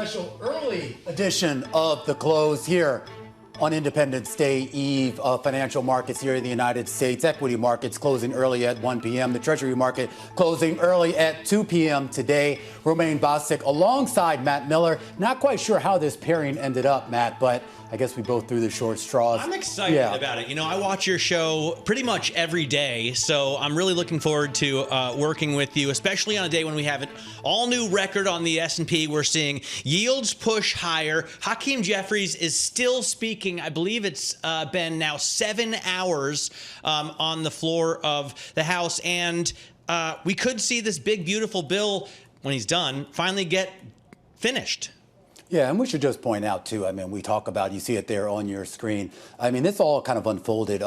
special early edition of The Close here on Independence Day Eve. Financial markets here in the United States. Equity markets closing early at 1 p.m. The Treasury market closing early at 2 p.m. today. Romaine Bostick alongside Matt Miller. Not quite sure how this pairing ended up, Matt, but I guess we both threw the short straws. I'm excited about it. You know, I watch your show pretty much every day, so I'm really looking forward to working with you, especially on a day when we have an all-new record on the S&P. We're seeing yields push higher. Hakeem Jeffries is still speaking. I believe it's been now 7 hours on the floor of the House, and we could see this big, beautiful bill, when he's done, finally get finished. Yeah, and we should just point out, too, I mean, we talk about, you see it there on your screen. I mean, this all kind of unfolded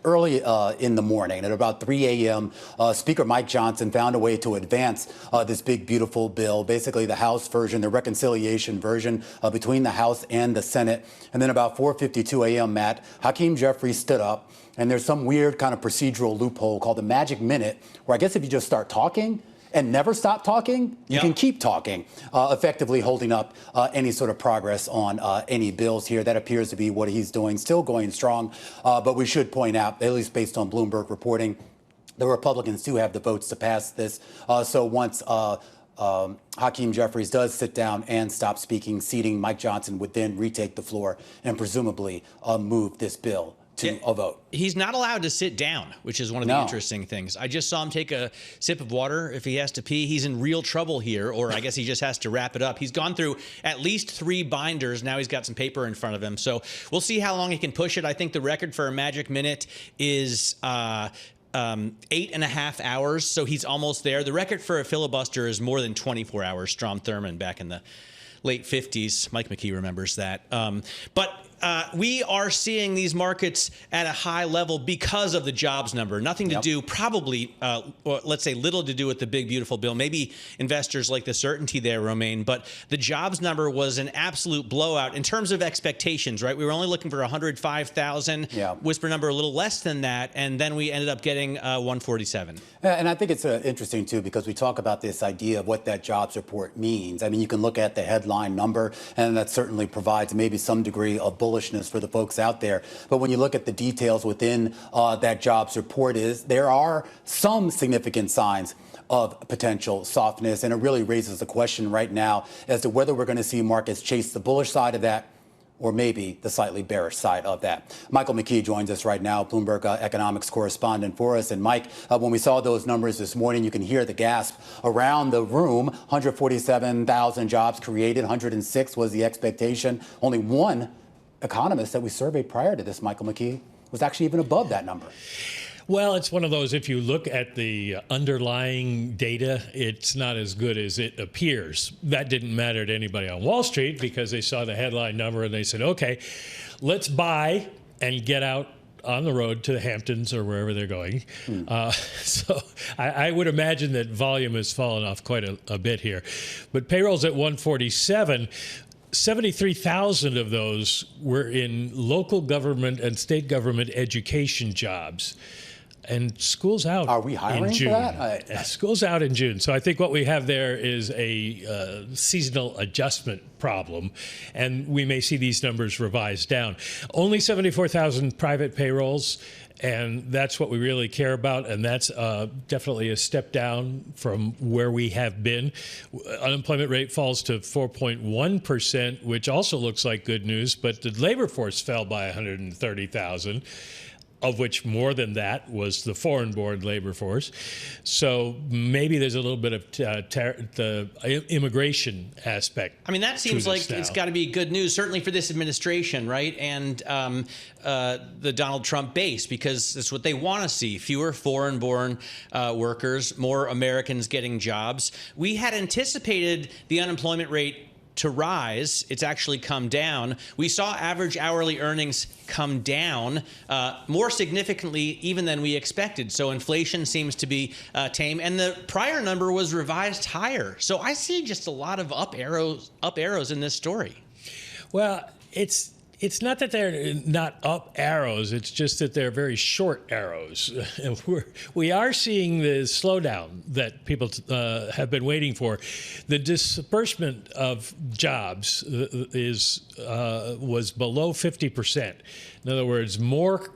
early in the morning. At about 3 a.m., Speaker Mike Johnson found a way to advance this big, beautiful bill, basically the House version, the reconciliation version between the House and the Senate. And then about 4:52 a.m., Matt, Hakeem Jeffries stood up, and there's some weird kind of procedural loophole called the magic minute, where I guess if you just start talking and never stop talking, you can keep talking, effectively holding up any sort of progress on any bills here. That appears to be what he's doing, still going strong. But we should point out, at least based on Bloomberg reporting, the Republicans do have the votes to pass this. So once Hakeem Jeffries does sit down and stop speaking, seating, Mike Johnson would then retake the floor and presumably move this bill to a vote. He's not allowed to sit down, which is one of the interesting things. I just saw him take a sip of water. If he has to pee, he's in real trouble here, or I guess he just has to wrap it up. He's gone through at least 3 binders. Now he's got some paper in front of him. So we'll see how long he can push it. I think the record for a magic minute is 8.5 hours, so he's almost there. The record for a filibuster is more than 24 hours. Strom Thurmond back in the late 50s. Mike McKee remembers that. But we are seeing these markets at a high level because of the jobs number. Nothing to do, probably, or let's say little to do with the big, beautiful bill. Maybe investors like the certainty there, Romaine. But the jobs number was an absolute blowout in terms of expectations, right? We were only looking for 105,000. Whisper number a little less than that. And then we ended up getting 147. And I think it's interesting, too, because we talk about this idea of what that jobs report means. I mean, you can look at the headline number, and that certainly provides maybe some degree of bullishness for the folks out there. But when you look at the details within that jobs report, there are some significant signs of potential softness. And it really raises the question right now as to whether we're going to see markets chase the bullish side of that or maybe the slightly bearish side of that. Michael McKee joins us right now, Bloomberg economics correspondent for us. And Mike, when we saw those numbers this morning, you can hear the gasp around the room. 147,000 jobs created, 106 was the expectation. Only one economist that we surveyed prior to this, Michael McKee, was actually even above that number. Well, it's one of those, if you look at the underlying data, it's not as good as it appears. That didn't matter to anybody on Wall Street because they saw the headline number and they said, okay, let's buy and get out on the road to the Hamptons or wherever they're going. So I would imagine that volume has fallen off quite a bit here. But payrolls at 147, 73,000 of those were in local government and state government education jobs. And school's out. Are we hiring in June. for that? School's out in June. So I think what we have there is a seasonal adjustment problem, and we may see these numbers revised down. Only 74,000 private payrolls, and that's what we really care about, and that's definitely a step down from where we have been. Unemployment rate falls to 4.1%, which also looks like good news, but the labor force fell by 130,000. Of which more than that was the foreign-born labor force. So maybe there's a little bit of the immigration aspect. I mean, that seems like it's got to be good news, certainly for this administration, right? And the Donald Trump base, because that's what they want to see. Fewer foreign-born workers, more Americans getting jobs. We had anticipated the unemployment rate to rise. It's actually come down. We saw average hourly earnings come down more significantly even than we expected. So inflation seems to be tame, and the prior number was revised higher. So I see just a lot of up arrows in this story. Well, it's It's not that they're not up arrows. It's just that they're very short arrows. And we are seeing the slowdown that people have been waiting for. The disbursement of jobs was below 50%. In other words, more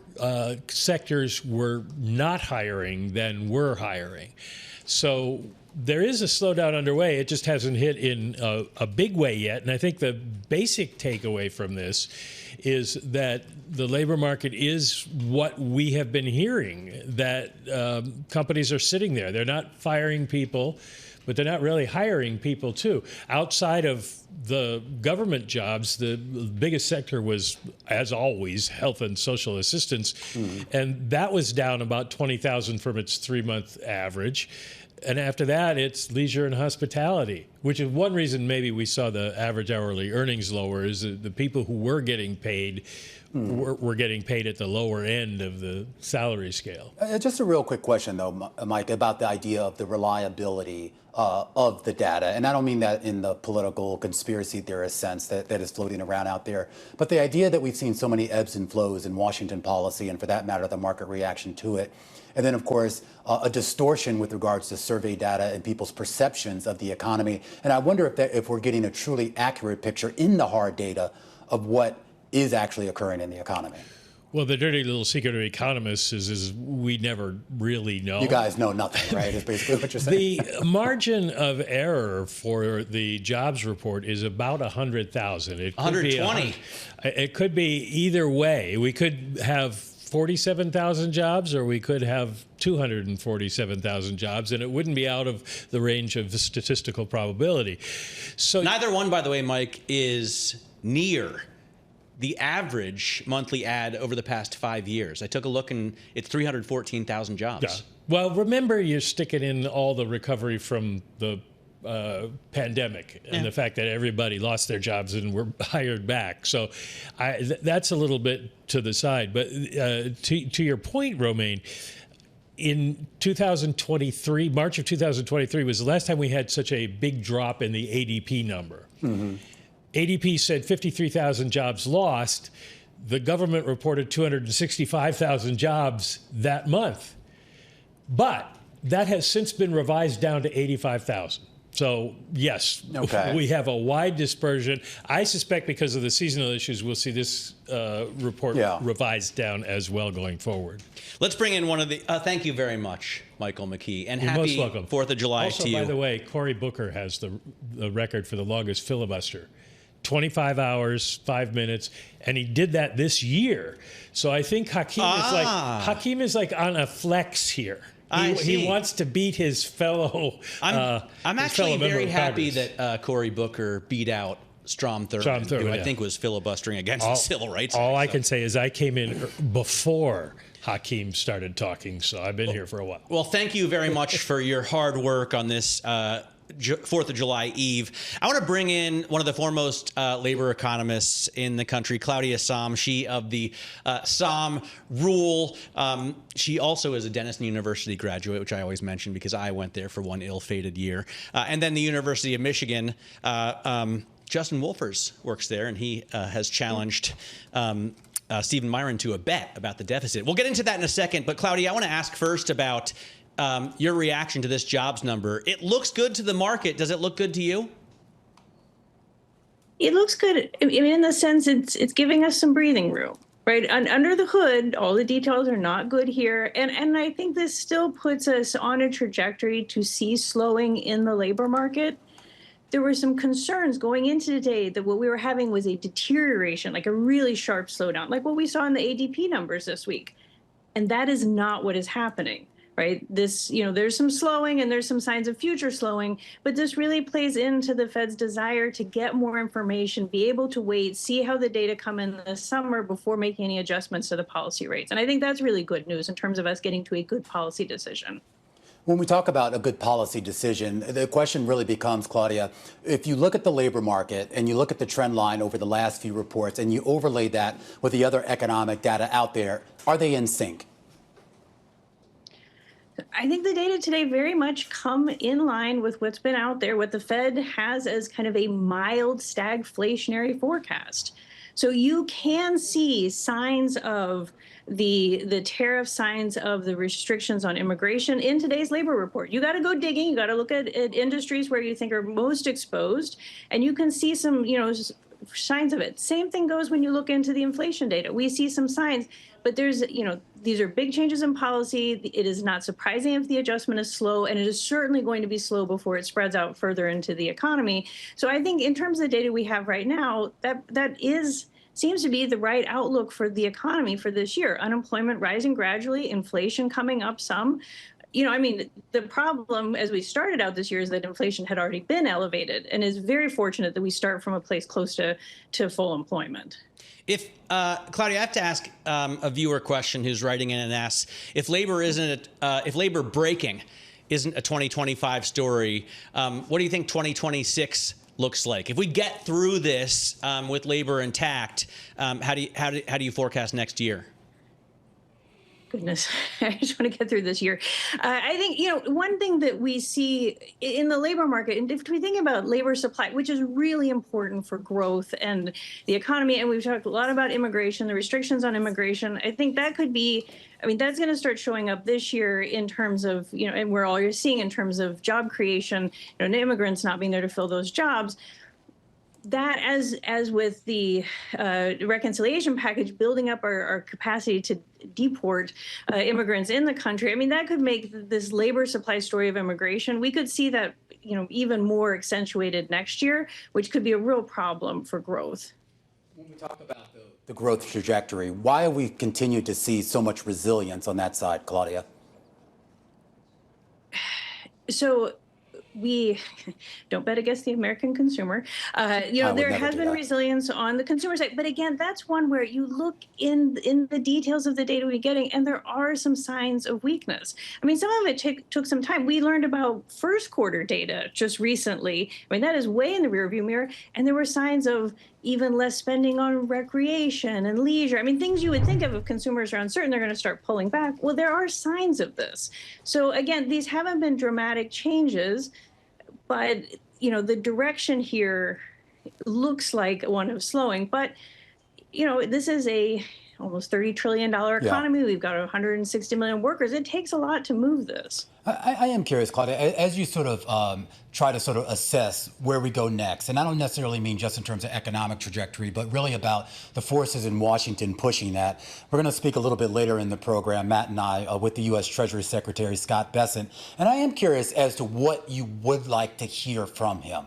sectors were not hiring than were hiring. So there is a slowdown underway. It just hasn't hit in a big way yet. And I think the basic takeaway from this is that the labor market is what we have been hearing, that companies are sitting there. They're not firing people, but they're not really hiring people, too. Outside of the government jobs, the biggest sector was, as always, health and social assistance. And that was down about 20,000 from its 3-month average. And after that, it's leisure and hospitality, which is one reason maybe we saw the average hourly earnings lower, is that the people who were getting paid were getting paid at the lower end of the salary scale. Just a real quick question, though, Mike, about the idea of the reliability of the data. And I don't mean that in the political conspiracy theorist sense that is floating around out there, but the idea that we've seen so many ebbs and flows in Washington policy, and for that matter, the market reaction to it. And then, of course, a distortion with regards to survey data and people's perceptions of the economy. And I wonder if we're getting a truly accurate picture in the hard data of what is actually occurring in the economy. Well, the dirty little secret of economists is we never really know. You guys know nothing, right? Is basically what you're saying. The margin of error for the jobs report is about 100,000. 120. It could be either way. We could have 47,000 jobs, or we could have 247,000 jobs, and it wouldn't be out of the range of statistical probability. So neither one, by the way, Mike, is near the average monthly ad over the past 5 years. I took a look, and it's 314,000 jobs. Yeah. Well, remember, you're sticking in all the recovery from the pandemic and the fact that everybody lost their jobs and were hired back. So that's a little bit to the side. But to your point, Romaine, in 2023, March of 2023 was the last time we had such a big drop in the ADP number. ADP said 53,000 jobs lost. The government reported 265,000 jobs that month. But that has since been revised down to 85,000. So, yes, we have a wide dispersion. I suspect because of the seasonal issues, we'll see this report revised down as well going forward. Let's bring in one of the thank you very much, Michael McKee, and You're happy most welcome. 4th of July also, to you. By the way, Cory Booker has the record for the longest filibuster. 25 hours, 5 minutes, and he did that this year. So I think Hakeem is like on a flex here. He wants to beat his fellow. I'm actually very happy that Cory Booker beat out Strom Thurmond, who I think was filibustering against the Civil Rights Act. All I can say is I came in before Hakeem started talking, so I've been here for a while. Well, thank you very much for your hard work on this 4th of July Eve. I want to bring in one of the foremost labor economists in the country, Claudia Sahm. She of the Sahm Rule. She also is a Denison University graduate, which I always mention because I went there for one ill-fated year. And then the University of Michigan. Justin Wolfers works there, and he has challenged Stephen Myron to a bet about the deficit. We'll get into that in a second. But Claudia, I want to ask first about your reaction to this jobs number. It looks good to the market. Does it look good to you? It looks good. I mean, in the sense it's giving us some breathing room, right? Under the hood, all the details are not good here. And I think this still puts us on a trajectory to see slowing in the labor market. There were some concerns going into today that what we were having was a deterioration, like a really sharp slowdown, like what we saw in the ADP numbers this week. And that is not what is happening. Right. This, there's some slowing and there's some signs of future slowing, but this really plays into the Fed's desire to get more information, be able to wait, see how the data come in this summer before making any adjustments to the policy rates. And I think that's really good news in terms of us getting to a good policy decision. When we talk about a good policy decision, the question really becomes, Claudia, if you look at the labor market and you look at the trend line over the last few reports and you overlay that with the other economic data out there, are they in sync? I think the data today very much come in line with what's been out there, what the Fed has as kind of a mild stagflationary forecast. So you can see signs of the tariff, signs of the restrictions on immigration in today's labor report. You got to go digging. You got to look at industries where you think are most exposed, and you can see some, signs of it. Same thing goes when you look into the inflation data. We see some signs, but there's, these are big changes in policy. It is not surprising if the adjustment is slow, and it is certainly going to be slow before it spreads out further into the economy. So I think in terms of the data we have right now, that seems to be the right outlook for the economy for this year. Unemployment rising gradually, inflation coming up some. The problem as we started out this year is that inflation had already been elevated, and is very fortunate that we start from a place close to full employment. If Claudia, I have to ask a viewer question who's writing in and asks if labor breaking isn't a 2025 story, what do you think 2026 looks like? If we get through this with labor intact, how do you forecast next year? Goodness, I just want to get through this year. I think, one thing that we see in the labor market, and if we think about labor supply, which is really important for growth and the economy, and we've talked a lot about immigration, the restrictions on immigration, I think that could be, that's going to start showing up this year in terms of, and we're all you're seeing in terms of job creation, immigrants not being there to fill those jobs. That, as with the reconciliation package, building up our capacity to deport immigrants in the country, that could make this labor supply story of immigration. We could see that, even more accentuated next year, which could be a real problem for growth. When we talk about the growth trajectory, why have we continued to see so much resilience on that side, Claudia? So we don't bet against the American consumer. There has been resilience on the consumer side. But again, that's one where you look in the details of the data we're getting, and there are some signs of weakness. Some of it took some time. We learned about first quarter data just recently. That is way in the rearview mirror. And there were signs of even less spending on recreation and leisure. Things you would think of if consumers are uncertain, they're going to start pulling back. Well, there are signs of this. So again, these haven't been dramatic changes, but, the direction here looks like one of slowing. But, this is a almost $30 trillion economy. Yeah. We've got 160 million workers. It takes a lot to move this. I am curious, Claudia, as you sort of try to sort of assess where we go next, and I don't necessarily mean just in terms of economic trajectory, but really about the forces in Washington pushing that. We're going to speak a little bit later in the program, Matt and I, with the U.S. Treasury Secretary Scott Bessent, and I am curious as to what you would like to hear from him.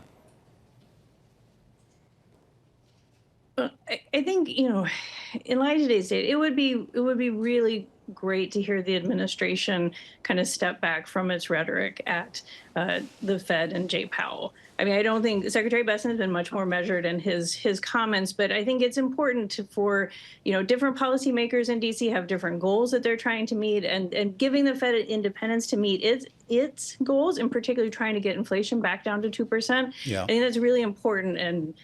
I think, in light of today's data, it would be really great to hear the administration kind of step back from its rhetoric at the Fed and Jay Powell. I don't think Secretary Bessent has been much more measured in his comments, but I think it's important for different policymakers in D.C. have different goals that they're trying to meet, and giving the Fed independence to meet its goals, and particularly trying to get inflation back down to 2%. Yeah. I think that's really important, and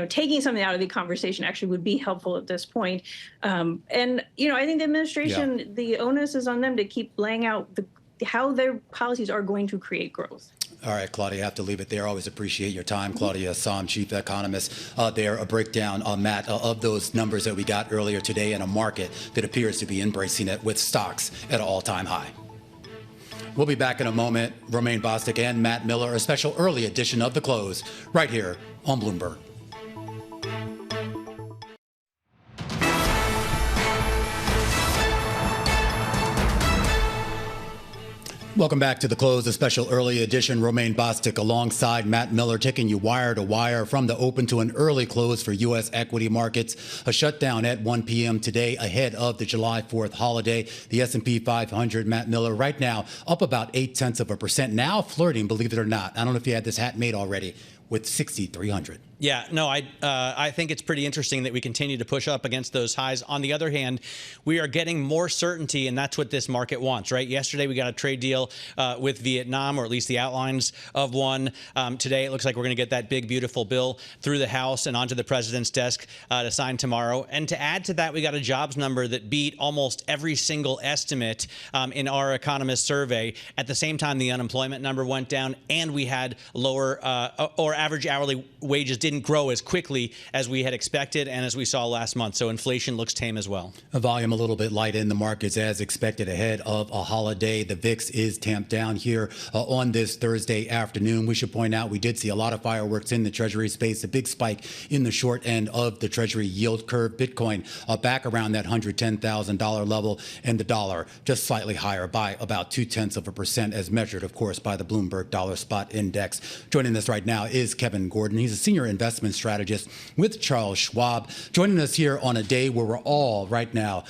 taking something out of the conversation actually would be helpful at this point. I think the administration, the onus is on them to keep laying out how their policies are going to create growth. All right, Claudia, I have to leave it there. Always appreciate your time. Claudia Sahm, chief economist, there, a breakdown, Matt, of those numbers that we got earlier today in a market that appears to be embracing it with stocks at an all-time high. We'll be back in a moment. Romaine Bostick and Matt Miller, a special early edition of The Close, right here on Bloomberg. Welcome back to The Close, a special early edition. Romaine Bostick alongside Matt Miller, taking you wire to wire from the open to an early close for U.S. equity markets. A shutdown at 1 p.m. today ahead of the July 4th holiday. The S&P 500, Matt Miller, right now up about 0.8%. Now flirting, believe it or not. I don't know if you had this hat made already, with 6,300. Yeah, no, I think it's pretty interesting that we continue to push up against those highs. On the other hand, we are getting more certainty, and that's what this market wants, right? Yesterday, we got a trade deal with Vietnam, or at least the outlines of one. Today, it looks like we're going to get that big, beautiful bill through the House and onto the president's desk to sign tomorrow. And to add to that, we got a jobs number that beat almost every single estimate in our economist survey. At the same time, the unemployment number went down, and we had lower or average hourly wages did didn't grow as quickly as we had expected and as we saw last month. So inflation looks tame as well. A volume a little bit light in the markets as expected ahead of a holiday. The VIX is tamped down here on this Thursday afternoon. We should point out we did see a lot of fireworks in the Treasury space, a big spike in the short end of the Treasury yield curve. Bitcoin back around that $110,000 level, and the dollar just slightly higher by about 0.2% as measured, of course, by the Bloomberg Dollar Spot Index. Joining us right now is Kevin Gordon. He's a senior investment strategist with Charles Schwab. Joining us here on a day where we're all right now,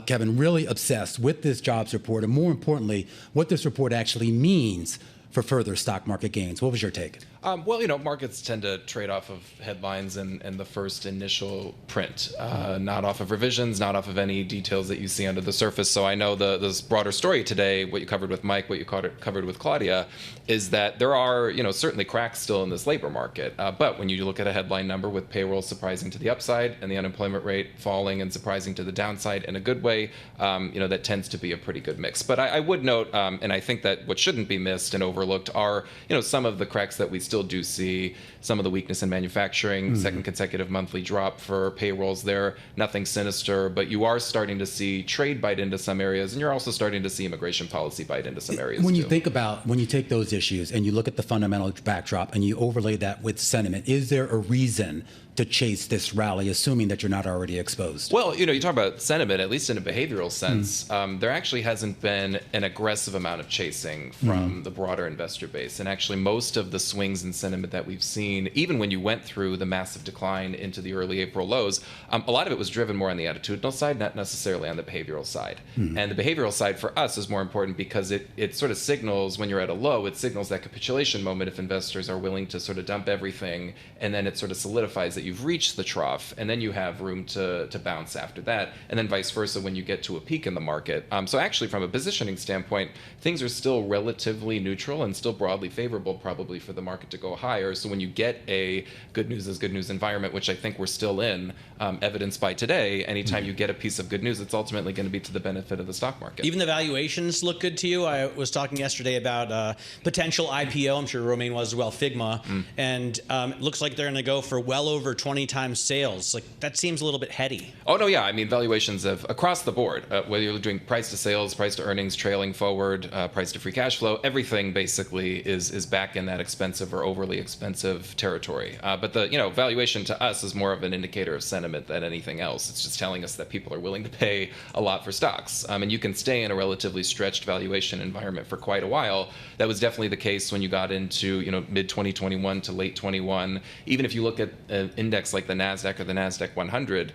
Kevin, really obsessed with this jobs report, and more importantly, what this report actually means for further stock market gains. What was your take? Well, markets tend to trade off of headlines and the first initial print, not off of revisions, not off of any details that you see under the surface. So I know this broader story today, what you covered with Mike, what you covered with Claudia, is that there are, certainly cracks still in this labor market. But when you look at a headline number with payroll surprising to the upside and the unemployment rate falling and surprising to the downside in a good way, that tends to be a pretty good mix. But I would note, and I think that what shouldn't be missed and overlooked are, some of the cracks that we still do see, some of the weakness in manufacturing, second consecutive monthly drop for payrolls there, nothing sinister, but you are starting to see trade bite into some areas, and you're also starting to see immigration policy bite into some areas When you too. think about, when you take those issues and you look at the fundamental backdrop and you overlay that with sentiment, is there a reason to chase this rally, assuming that you're not already exposed? Well, you talk about sentiment, at least in a behavioral sense, there actually hasn't been an aggressive amount of chasing from the broader investor base. And actually most of the swings in sentiment that we've seen, even when you went through the massive decline into the early April lows, a lot of it was driven more on the attitudinal side, not necessarily on the behavioral side. And the behavioral side for us is more important because it sort of signals, when you're at a low, it signals that capitulation moment if investors are willing to sort of dump everything, and then it sort of solidifies that you've reached the trough, and then you have room to bounce after that, and then vice versa when you get to a peak in the market. So actually, from a positioning standpoint, things are still relatively neutral and still broadly favorable probably for the market to go higher. So when you get a good news is good news environment, which I think we're still in, evidenced by today, anytime you get a piece of good news, it's ultimately going to be to the benefit of the stock market. Even the valuations look good to you. I was talking yesterday about potential IPO. I'm sure Romaine was as well, Figma, and it looks like they're going to go for well over 20 times sales. Like, that seems a little bit heady. Oh, no, yeah. I mean, valuations have, across the board, whether you're doing price to sales, price to earnings, trailing forward, price to free cash flow, everything basically is back in that expensive or overly expensive territory. But the valuation to us is more of an indicator of sentiment than anything else. It's just telling us that people are willing to pay a lot for stocks. And you can stay in a relatively stretched valuation environment for quite a while. That was definitely the case when you got into mid 2021 to late 21. Even if you look at an index like the NASDAQ or the NASDAQ 100,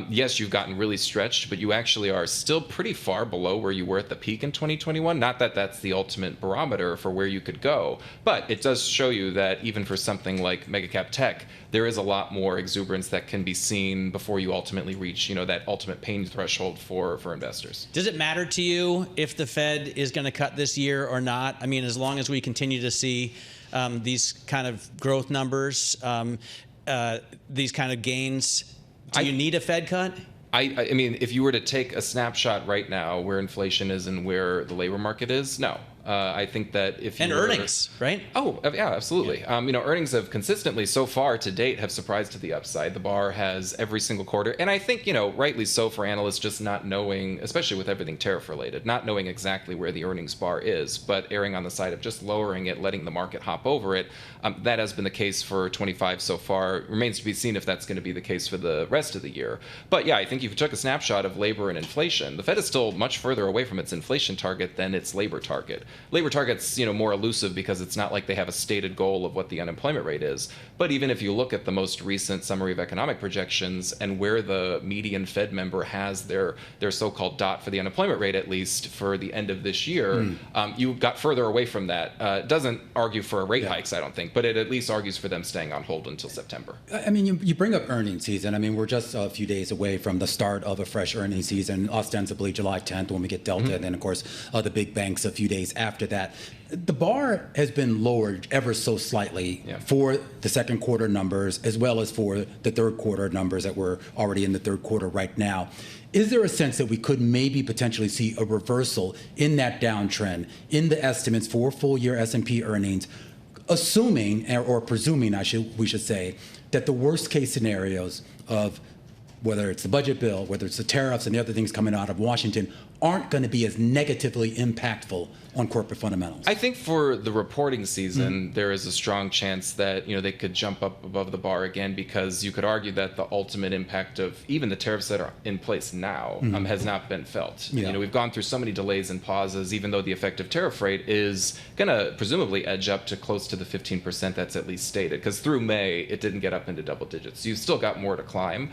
yes, you've gotten really stretched, but you actually are still pretty far below where you were at the peak in 2021. Not that that's the ultimate barometer for where you could go, but it does show you that even for something like mega cap tech, there is a lot more exuberance that can be seen before you ultimately reach that ultimate pain threshold for investors. Does it matter to you if the Fed is going to cut this year or not? I mean, as long as we continue to see these kind of growth numbers, these kind of gains, do you need a Fed cut? I mean, if you were to take a snapshot right now where inflation is and where the labor market is, no. I think that if you earnings, right? Oh, yeah, absolutely. Yeah. Earnings have consistently so far to date have surprised to the upside. The bar has every single quarter, and I think rightly so for analysts just not knowing, especially with everything tariff related, not knowing exactly where the earnings bar is, but erring on the side of just lowering it, letting the market hop over it. That has been the case for 25 so far. It remains to be seen if that's going to be the case for the rest of the year. But yeah, I think if you took a snapshot of labor and inflation, the Fed is still much further away from its inflation target than its labor target. Labor target's more elusive because it's not like they have a stated goal of what the unemployment rate is. But even if you look at the most recent summary of economic projections and where the median Fed member has their so-called dot for the unemployment rate, at least for the end of this year, you got further away from that. It doesn't argue for rate hikes, I don't think, but it at least argues for them staying on hold until September. I mean, you bring up earnings season. I mean, we're just a few days away from the start of a fresh earnings season, ostensibly July 10th when we get Delta, and then, of course, the big banks a few days after that. The bar has been lowered ever so slightly for the second quarter numbers as well as for the third quarter numbers that we're already in the third quarter right now. Is there a sense that we could maybe potentially see a reversal in that downtrend in the estimates for full year S&P earnings, assuming or presuming we should say that the worst case scenarios of whether it's the budget bill, whether it's the tariffs and the other things coming out of Washington, aren't going to be as negatively impactful on corporate fundamentals? I think for the reporting season, there is a strong chance that they could jump up above the bar again, because you could argue that the ultimate impact of even the tariffs that are in place now has not been felt. Yeah. We've gone through so many delays and pauses, even though the effective tariff rate is going to presumably edge up to close to the 15% that's at least stated, because through May it didn't get up into double digits. So you've still got more to climb.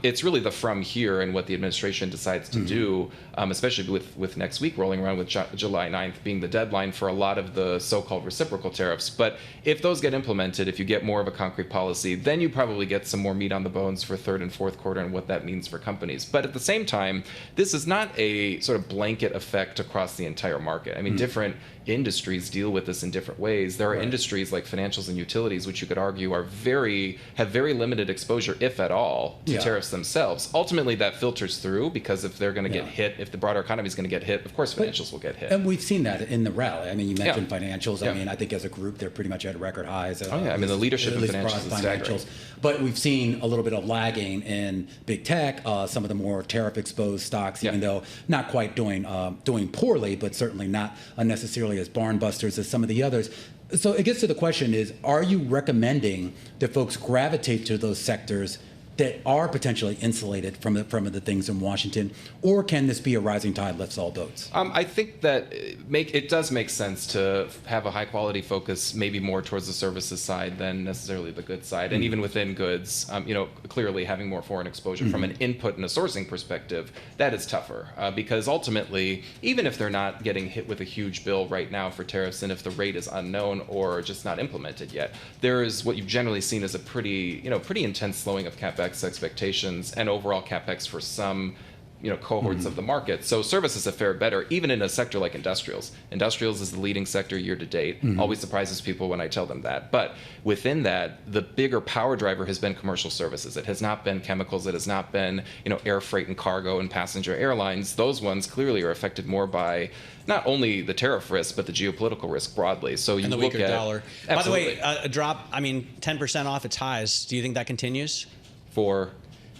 It's really the from here and what the administration decides to do, especially with next week rolling around with July 9th being the deadline for a lot of the so-called reciprocal tariffs. But if those get implemented, if you get more of a concrete policy, then you probably get some more meat on the bones for third and fourth quarter and what that means for companies. But at the same time, this is not a sort of blanket effect across the entire market. I mean, different industries deal with this in different ways. There are industries like financials and utilities, which you could argue have very limited exposure, if at all, to tariffs themselves. Ultimately, that filters through, because if they're going to get hit, if the broader economy is going to get hit, of course financials will get hit. And we've seen that in the rally. I mean, you mentioned financials. I mean, I think as a group, they're pretty much at record highs. I mean, the leadership in financials is staggering. But we've seen a little bit of lagging in big tech, some of the more tariff-exposed stocks, even though not quite doing poorly, but certainly not unnecessarily as barn busters as some of the others. So it gets to the question is, are you recommending that folks gravitate to those sectors that are potentially insulated from the things in Washington, or can this be a rising tide lifts all boats? I think that it does make sense to have a high quality focus, maybe more towards the services side than necessarily the goods side. And even within goods, clearly having more foreign exposure from an input and a sourcing perspective, that is tougher, because ultimately, even if they're not getting hit with a huge bill right now for tariffs, and if the rate is unknown or just not implemented yet, there is what you've generally seen as a pretty intense slowing of CapEx expectations and overall CapEx for some cohorts of the market. So services have fared better, even in a sector like industrials. Industrials is the leading sector year to date. Always surprises people when I tell them that. But within that, the bigger power driver has been commercial services. It has not been chemicals. It has not been air freight and cargo and passenger airlines. Those ones clearly are affected more by not only the tariff risk, but the geopolitical risk broadly. So you and the look weaker at, dollar. Absolutely. By the way, a drop, 10% off its highs. Do you think that continues? For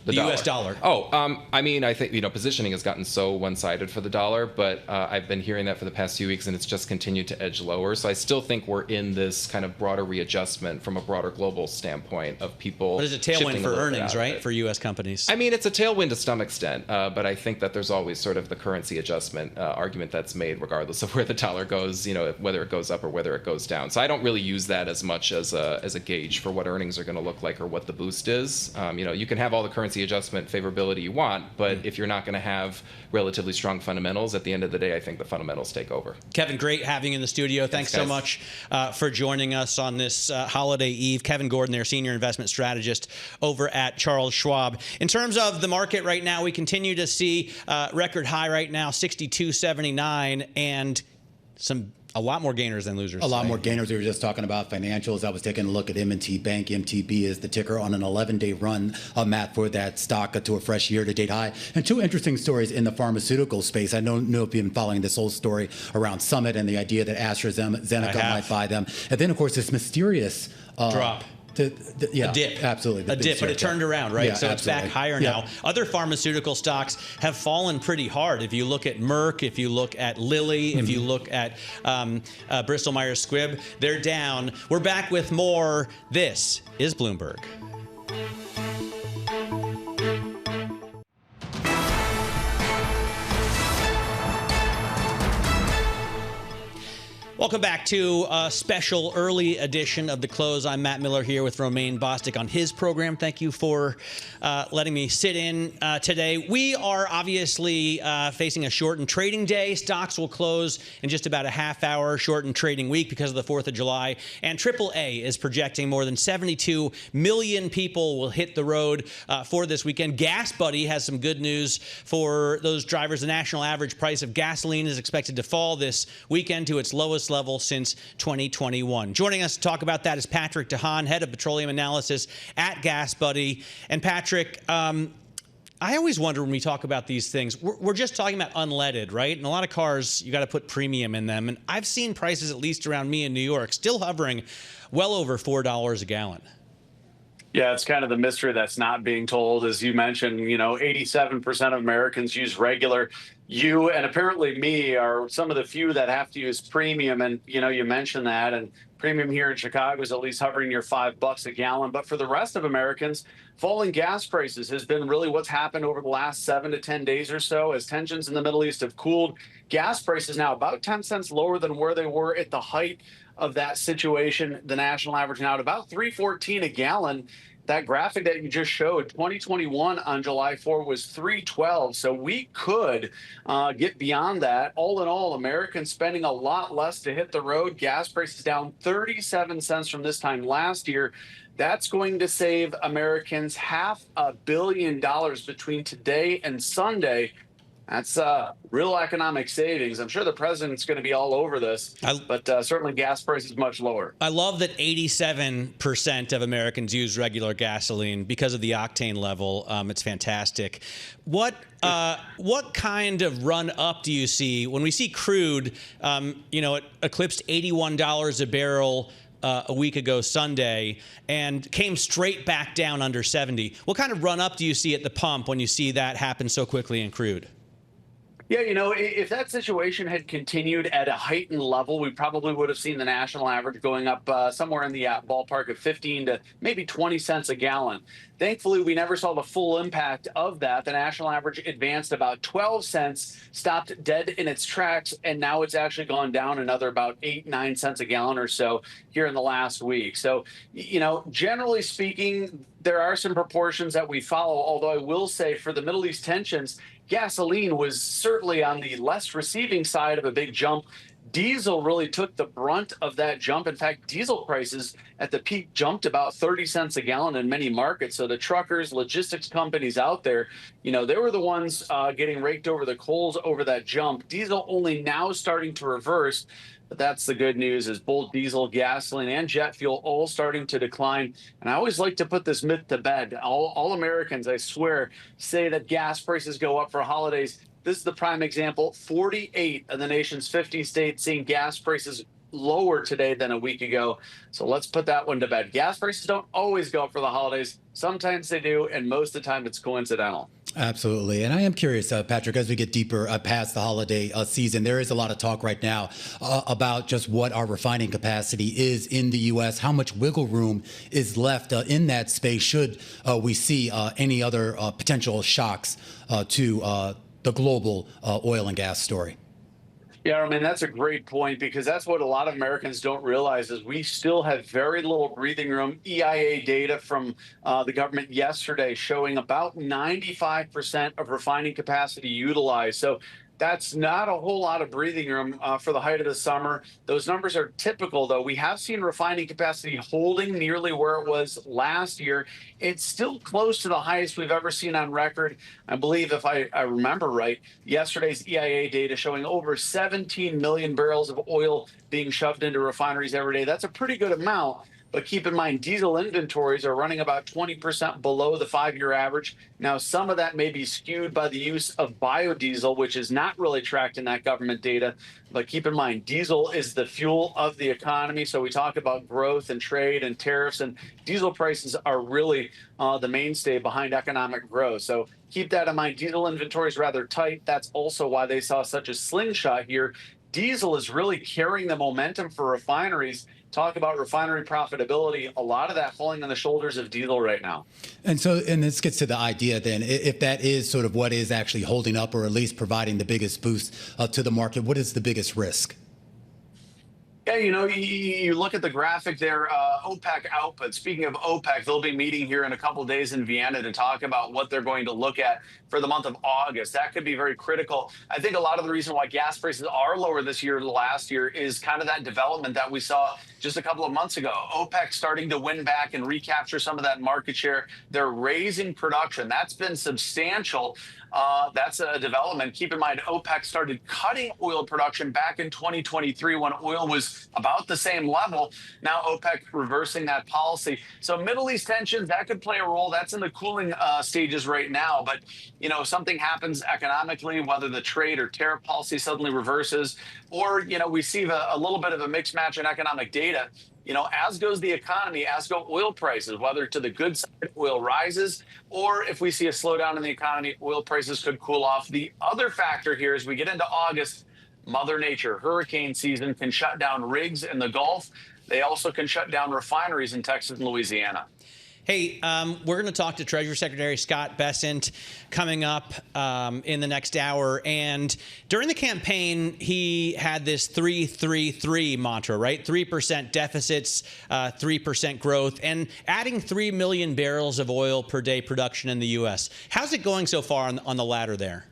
the US dollar. I think positioning has gotten so one-sided for the dollar, but I've been hearing that for the past few weeks, and it's just continued to edge lower. So I still think we're in this kind of broader readjustment from a broader global standpoint of people. But it's a tailwind for earnings, right, for U.S. companies? I mean, it's a tailwind to some extent, but I think that there's always sort of the currency adjustment argument that's made, regardless of where the dollar goes, whether it goes up or whether it goes down. So I don't really use that as much as a gauge for what earnings are going to look like or what the boost is. You can have all the currency adjustment favorability you want, but if you're not going to have relatively strong fundamentals, at the end of the day, I think the fundamentals take over. Kevin, great having you in the studio. Thanks so much for joining us on this holiday eve. Kevin Gordon, their senior investment strategist over at Charles Schwab. In terms of the market right now, we continue to see record high right now, 62.79, and a lot more gainers than losers. A lot more gainers. We were just talking about financials. I was taking a look at M&T Bank. MTB is the ticker on an 11-day run, Matt, for that stock to a fresh year-to-date high. And two interesting stories in the pharmaceutical space. I don't know if you've been following this whole story around Summit and the idea that AstraZeneca might buy them. And then, of course, this mysterious drop. A dip. Absolutely. A dip, but it turned around, right? Yeah, so it's back higher now. Yeah. Other pharmaceutical stocks have fallen pretty hard. If you look at Merck, if you look at Lilly, if you look at Bristol Myers Squibb, they're down. We're back with more. This is Bloomberg. Welcome back to a special early edition of The Close. I'm Matt Miller here with Romaine Bostick on his program. Thank you for letting me sit in today. We are obviously facing a shortened trading day. Stocks will close in just about a half hour, shortened trading week because of the 4th of July. And AAA is projecting more than 72 million people will hit the road for this weekend. Gasbuddy has some good news for those drivers. The national average price of gasoline is expected to fall this weekend to its lowest level since 2021. Joining us to talk about that is Patrick DeHaan, head of petroleum analysis at Gasbuddy. And Patrick, I always wonder when we talk about these things, we're just talking about unleaded, right? And a lot of cars, you got to put premium in them. And I've seen prices, at least around me in New York, still hovering well over $4 a gallon. Yeah, it's kind of the mystery that's not being told. As you mentioned, 87% of Americans use regular. You and apparently me are some of the few that have to use premium. And, you mentioned that. And premium here in Chicago is at least hovering near $5 a gallon. But for the rest of Americans, falling gas prices has been really what's happened over the last 7 to 10 days or so as tensions in the Middle East have cooled. Gas prices now about 10 cents lower than where they were at the height of that situation. The national average now at about 3.14 a gallon. That graphic that you just showed, 2021 on July 4 was 3.12. So we could get beyond that. All in all, Americans spending a lot less to hit the road. Gas prices down 37 cents from this time last year. That's going to save Americans $500 million between today and Sunday. That's real economic savings. I'm sure the president's going to be all over this, but certainly gas prices much lower. I love that 87% of Americans use regular gasoline because of the octane level. It's fantastic. What kind of run up do you see when we see crude? It eclipsed $81 a barrel a week ago Sunday and came straight back down under 70. What kind of run up do you see at the pump when you see that happen so quickly in crude? Yeah, if that situation had continued at a heightened level, we probably would have seen the national average going up somewhere in the ballpark of 15 to maybe 20 cents a gallon. Thankfully, we never saw the full impact of that. The national average advanced about 12 cents, stopped dead in its tracks, and now it's actually gone down another about 8-9 cents a gallon or so here in the last week. So, generally speaking, there are some proportions that we follow, although I will say for the Middle East tensions, gasoline was certainly on the less receiving side of a big jump. Diesel really took the brunt of that jump. In fact, diesel prices at the peak jumped about 30 cents a gallon in many markets. So the truckers, logistics companies out there, they were the ones getting raked over the coals over that jump. Diesel only now starting to reverse. But that's the good news is both diesel, gasoline, and jet fuel all starting to decline. And I always like to put this myth to bed. All Americans, I swear, say that gas prices go up for holidays. This is the prime example. 48 of the nation's 50 states seeing gas prices lower today than a week ago. So let's put that one to bed. Gas prices don't always go up for the holidays. Sometimes they do, and most of the time it's coincidental. Absolutely. And I am curious, Patrick, as we get deeper past the holiday season, there is a lot of talk right now about just what our refining capacity is in the U.S., how much wiggle room is left in that space should we see any other potential shocks to the global oil and gas story. Yeah, I mean, that's a great point because that's what a lot of Americans don't realize is we still have very little breathing room. EIA data from the government yesterday showing about 95% of refining capacity utilized. So that's not a whole lot of breathing room for the height of the summer. Those numbers are typical, though. We have seen refining capacity holding nearly where it was last year. It's still close to the highest we've ever seen on record. I believe, if I remember right, yesterday's EIA data showing over 17 million barrels of oil being shoved into refineries every day. That's a pretty good amount. But keep in mind, diesel inventories are running about 20% below the 5-year average. Now, some of that may be skewed by the use of biodiesel, which is not really tracked in that government data. But keep in mind, diesel is the fuel of the economy. So we talk about growth and trade and tariffs, and diesel prices are really the mainstay behind economic growth. So keep that in mind. Diesel inventory is rather tight. That's also why they saw such a slingshot here. Diesel is really carrying the momentum for refineries. Talk about refinery profitability, a lot of that falling on the shoulders of diesel right now. And this gets to the idea then, if that is sort of what is actually holding up or at least providing the biggest boost to the market, what is the biggest risk? Yeah, you look at the graphic there, OPEC output. Speaking of OPEC, they'll be meeting here in a couple of days in Vienna to talk about what they're going to look at for the month of August. That could be very critical. I think a lot of the reason why gas prices are lower this year than last year is kind of that development that we saw just a couple of months ago. OPEC starting to win back and recapture some of that market share. They're raising production. That's been substantial. That's a development. Keep in mind, OPEC started cutting oil production back in 2023 when oil was about the same level. Now OPEC reversing that policy. So Middle East tensions, that could play a role. That's in the cooling stages right now. But, if something happens economically, whether the trade or tariff policy suddenly reverses, or, we see a little bit of a mixed match in economic data, as goes the economy, as go oil prices, whether to the good side, oil rises, or if we see a slowdown in the economy, oil prices could cool off. The other factor here is we get into August, Mother Nature, hurricane season can shut down rigs in the Gulf. They also can shut down refineries in Texas and Louisiana. Hey, we're going to talk to Treasury Secretary Scott Bessent coming up in the next hour. And during the campaign, he had this 3-3-3 mantra, right? 3% deficits, 3% growth, and adding 3 million barrels of oil per day production in the U.S. How's it going so far on the ladder there?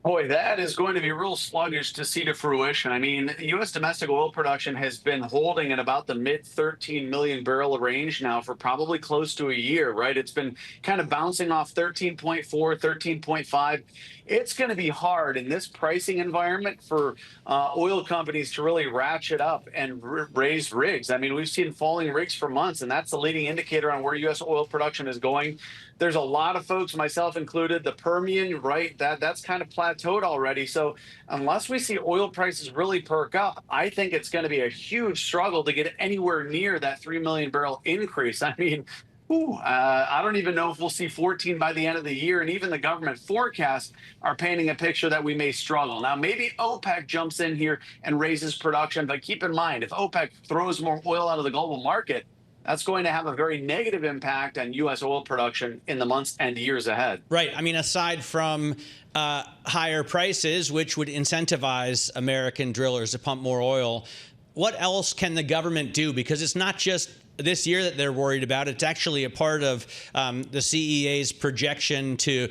Boy, that is going to be real sluggish to see to fruition. I mean, U.S. domestic oil production has been holding at about the mid 13 million barrel range now for probably close to a year, right? It's been kind of bouncing off 13.4, 13.5. It's going to be hard in this pricing environment for oil companies to really ratchet up and raise rigs. I mean, we've seen falling rigs for months, and that's the leading indicator on where U.S. oil production is going. There's a lot of folks, myself included, the Permian, right? That's kind of plateaued already. So unless we see oil prices really perk up, I think it's going to be a huge struggle to get anywhere near that 3 million barrel increase. I mean, I don't even know if we'll see 14 by the end of the year. And even the government forecasts are painting a picture that we may struggle. Now, maybe OPEC jumps in here and raises production. But keep in mind, if OPEC throws more oil out of the global market, that's going to have a very negative impact on U.S. oil production in the months and years ahead. Right. I mean, aside from higher prices, which would incentivize American drillers to pump more oil, what else can the government do? Because it's not just this year that they're worried about. It's actually a part of the CEA's projection to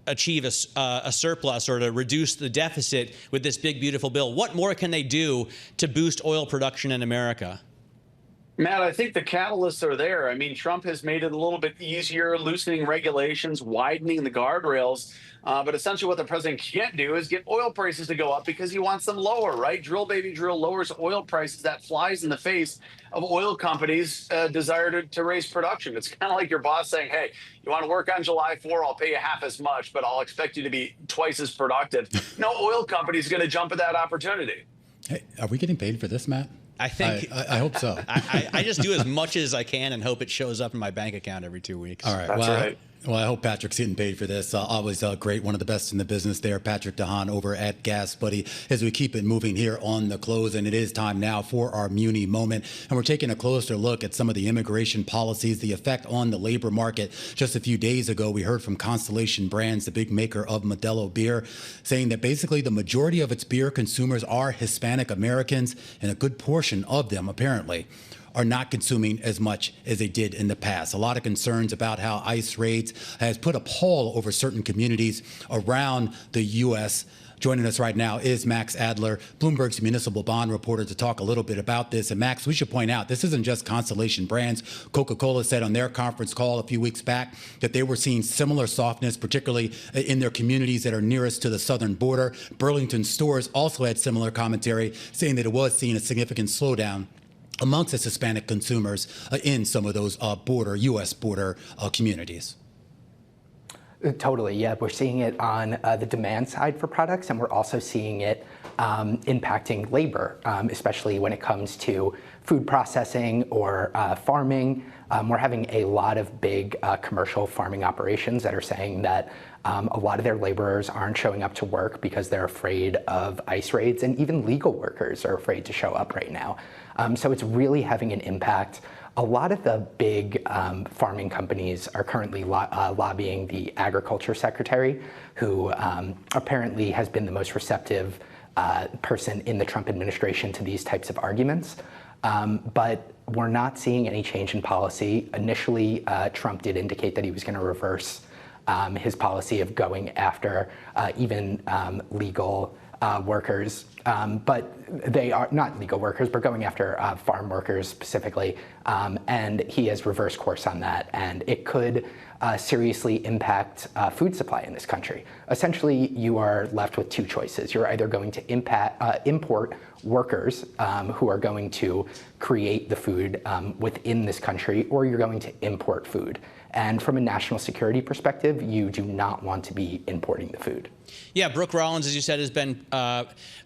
achieve a surplus or to reduce the deficit with this big, beautiful bill. What more can they do to boost oil production in America? Matt, I think the catalysts are there. I mean, Trump has made it a little bit easier, loosening regulations, widening the guardrails. But essentially what the president can't do is get oil prices to go up because he wants them lower, right? Drill, baby, drill lowers oil prices. That flies in the face of oil companies' desire to raise production. It's kind of like your boss saying, hey, you want to work on July 4, I'll pay you half as much, but I'll expect you to be twice as productive. No oil company is going to jump at that opportunity. Hey, are we getting paid for this, Matt? I think I hope so. I just do as much as I can and hope it shows up in my bank account every 2 weeks. All right. That's right. Well, I hope Patrick's getting paid for this. Always great, one of the best in the business there, Patrick DeHaan over at Gasbuddy, as we keep it moving here on the close. And it is time now for our Muni moment. And we're taking a closer look at some of the immigration policies, the effect on the labor market. Just a few days ago, we heard from Constellation Brands, the big maker of Modelo beer, saying that basically the majority of its beer consumers are Hispanic Americans, and a good portion of them, apparently, are not consuming as much as they did in the past. A lot of concerns about how ICE raids has put a pall over certain communities around the U.S. Joining us right now is Max Adler, Bloomberg's municipal bond reporter, to talk a little bit about this. And Max, we should point out, this isn't just Constellation Brands. Coca-Cola said on their conference call a few weeks back that they were seeing similar softness, particularly in their communities that are nearest to the southern border. Burlington Stores also had similar commentary, saying that it was seeing a significant slowdown amongst its Hispanic consumers in some of those U.S. border communities. Totally, yeah. We're seeing it on the demand side for products, and we're also seeing it impacting labor, especially when it comes to food processing or farming. We're having a lot of big commercial farming operations that are saying that a lot of their laborers aren't showing up to work because they're afraid of ICE raids, and even legal workers are afraid to show up right now. So it's really having an impact. A lot of the big farming companies are currently lobbying the agriculture secretary, who apparently has been the most receptive person in the Trump administration to these types of arguments. But we're not seeing any change in policy. Initially, Trump did indicate that he was going to reverse his policy of going after even legal workers, but they are not legal workers, but going after farm workers specifically. And he has reversed course on that, and it could seriously impact food supply in this country. Essentially, you are left with two choices. You're either going to import workers who are going to create the food within this country, or you're going to import food. And from a national security perspective, you do not want to be importing the food. Yeah, Brooke Rollins, as you said, has been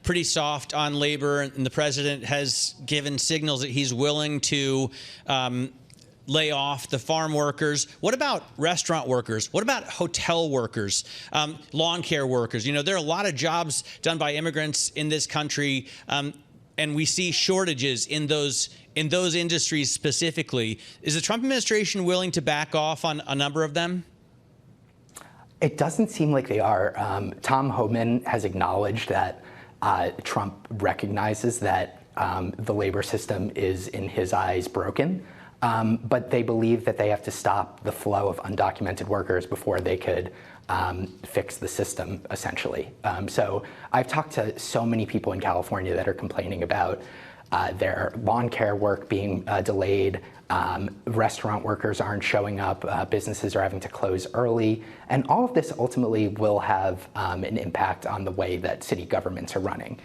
pretty soft on labor, and the president has given signals that he's willing to lay off the farm workers. What about restaurant workers? What about hotel workers, lawn care workers? You know, there are a lot of jobs done by immigrants in this country, and we see shortages in those industries specifically. Is the Trump administration willing to back off on a number of them? It doesn't seem like they are. Tom Homan has acknowledged that Trump recognizes that the labor system is, in his eyes, broken. But they believe that they have to stop the flow of undocumented workers before they could fix the system, essentially. So I've talked to so many people in California that are complaining about their lawn care work being delayed. Restaurant workers aren't showing up. Businesses are having to close early. And all of this ultimately will have an impact on the way that city governments are running.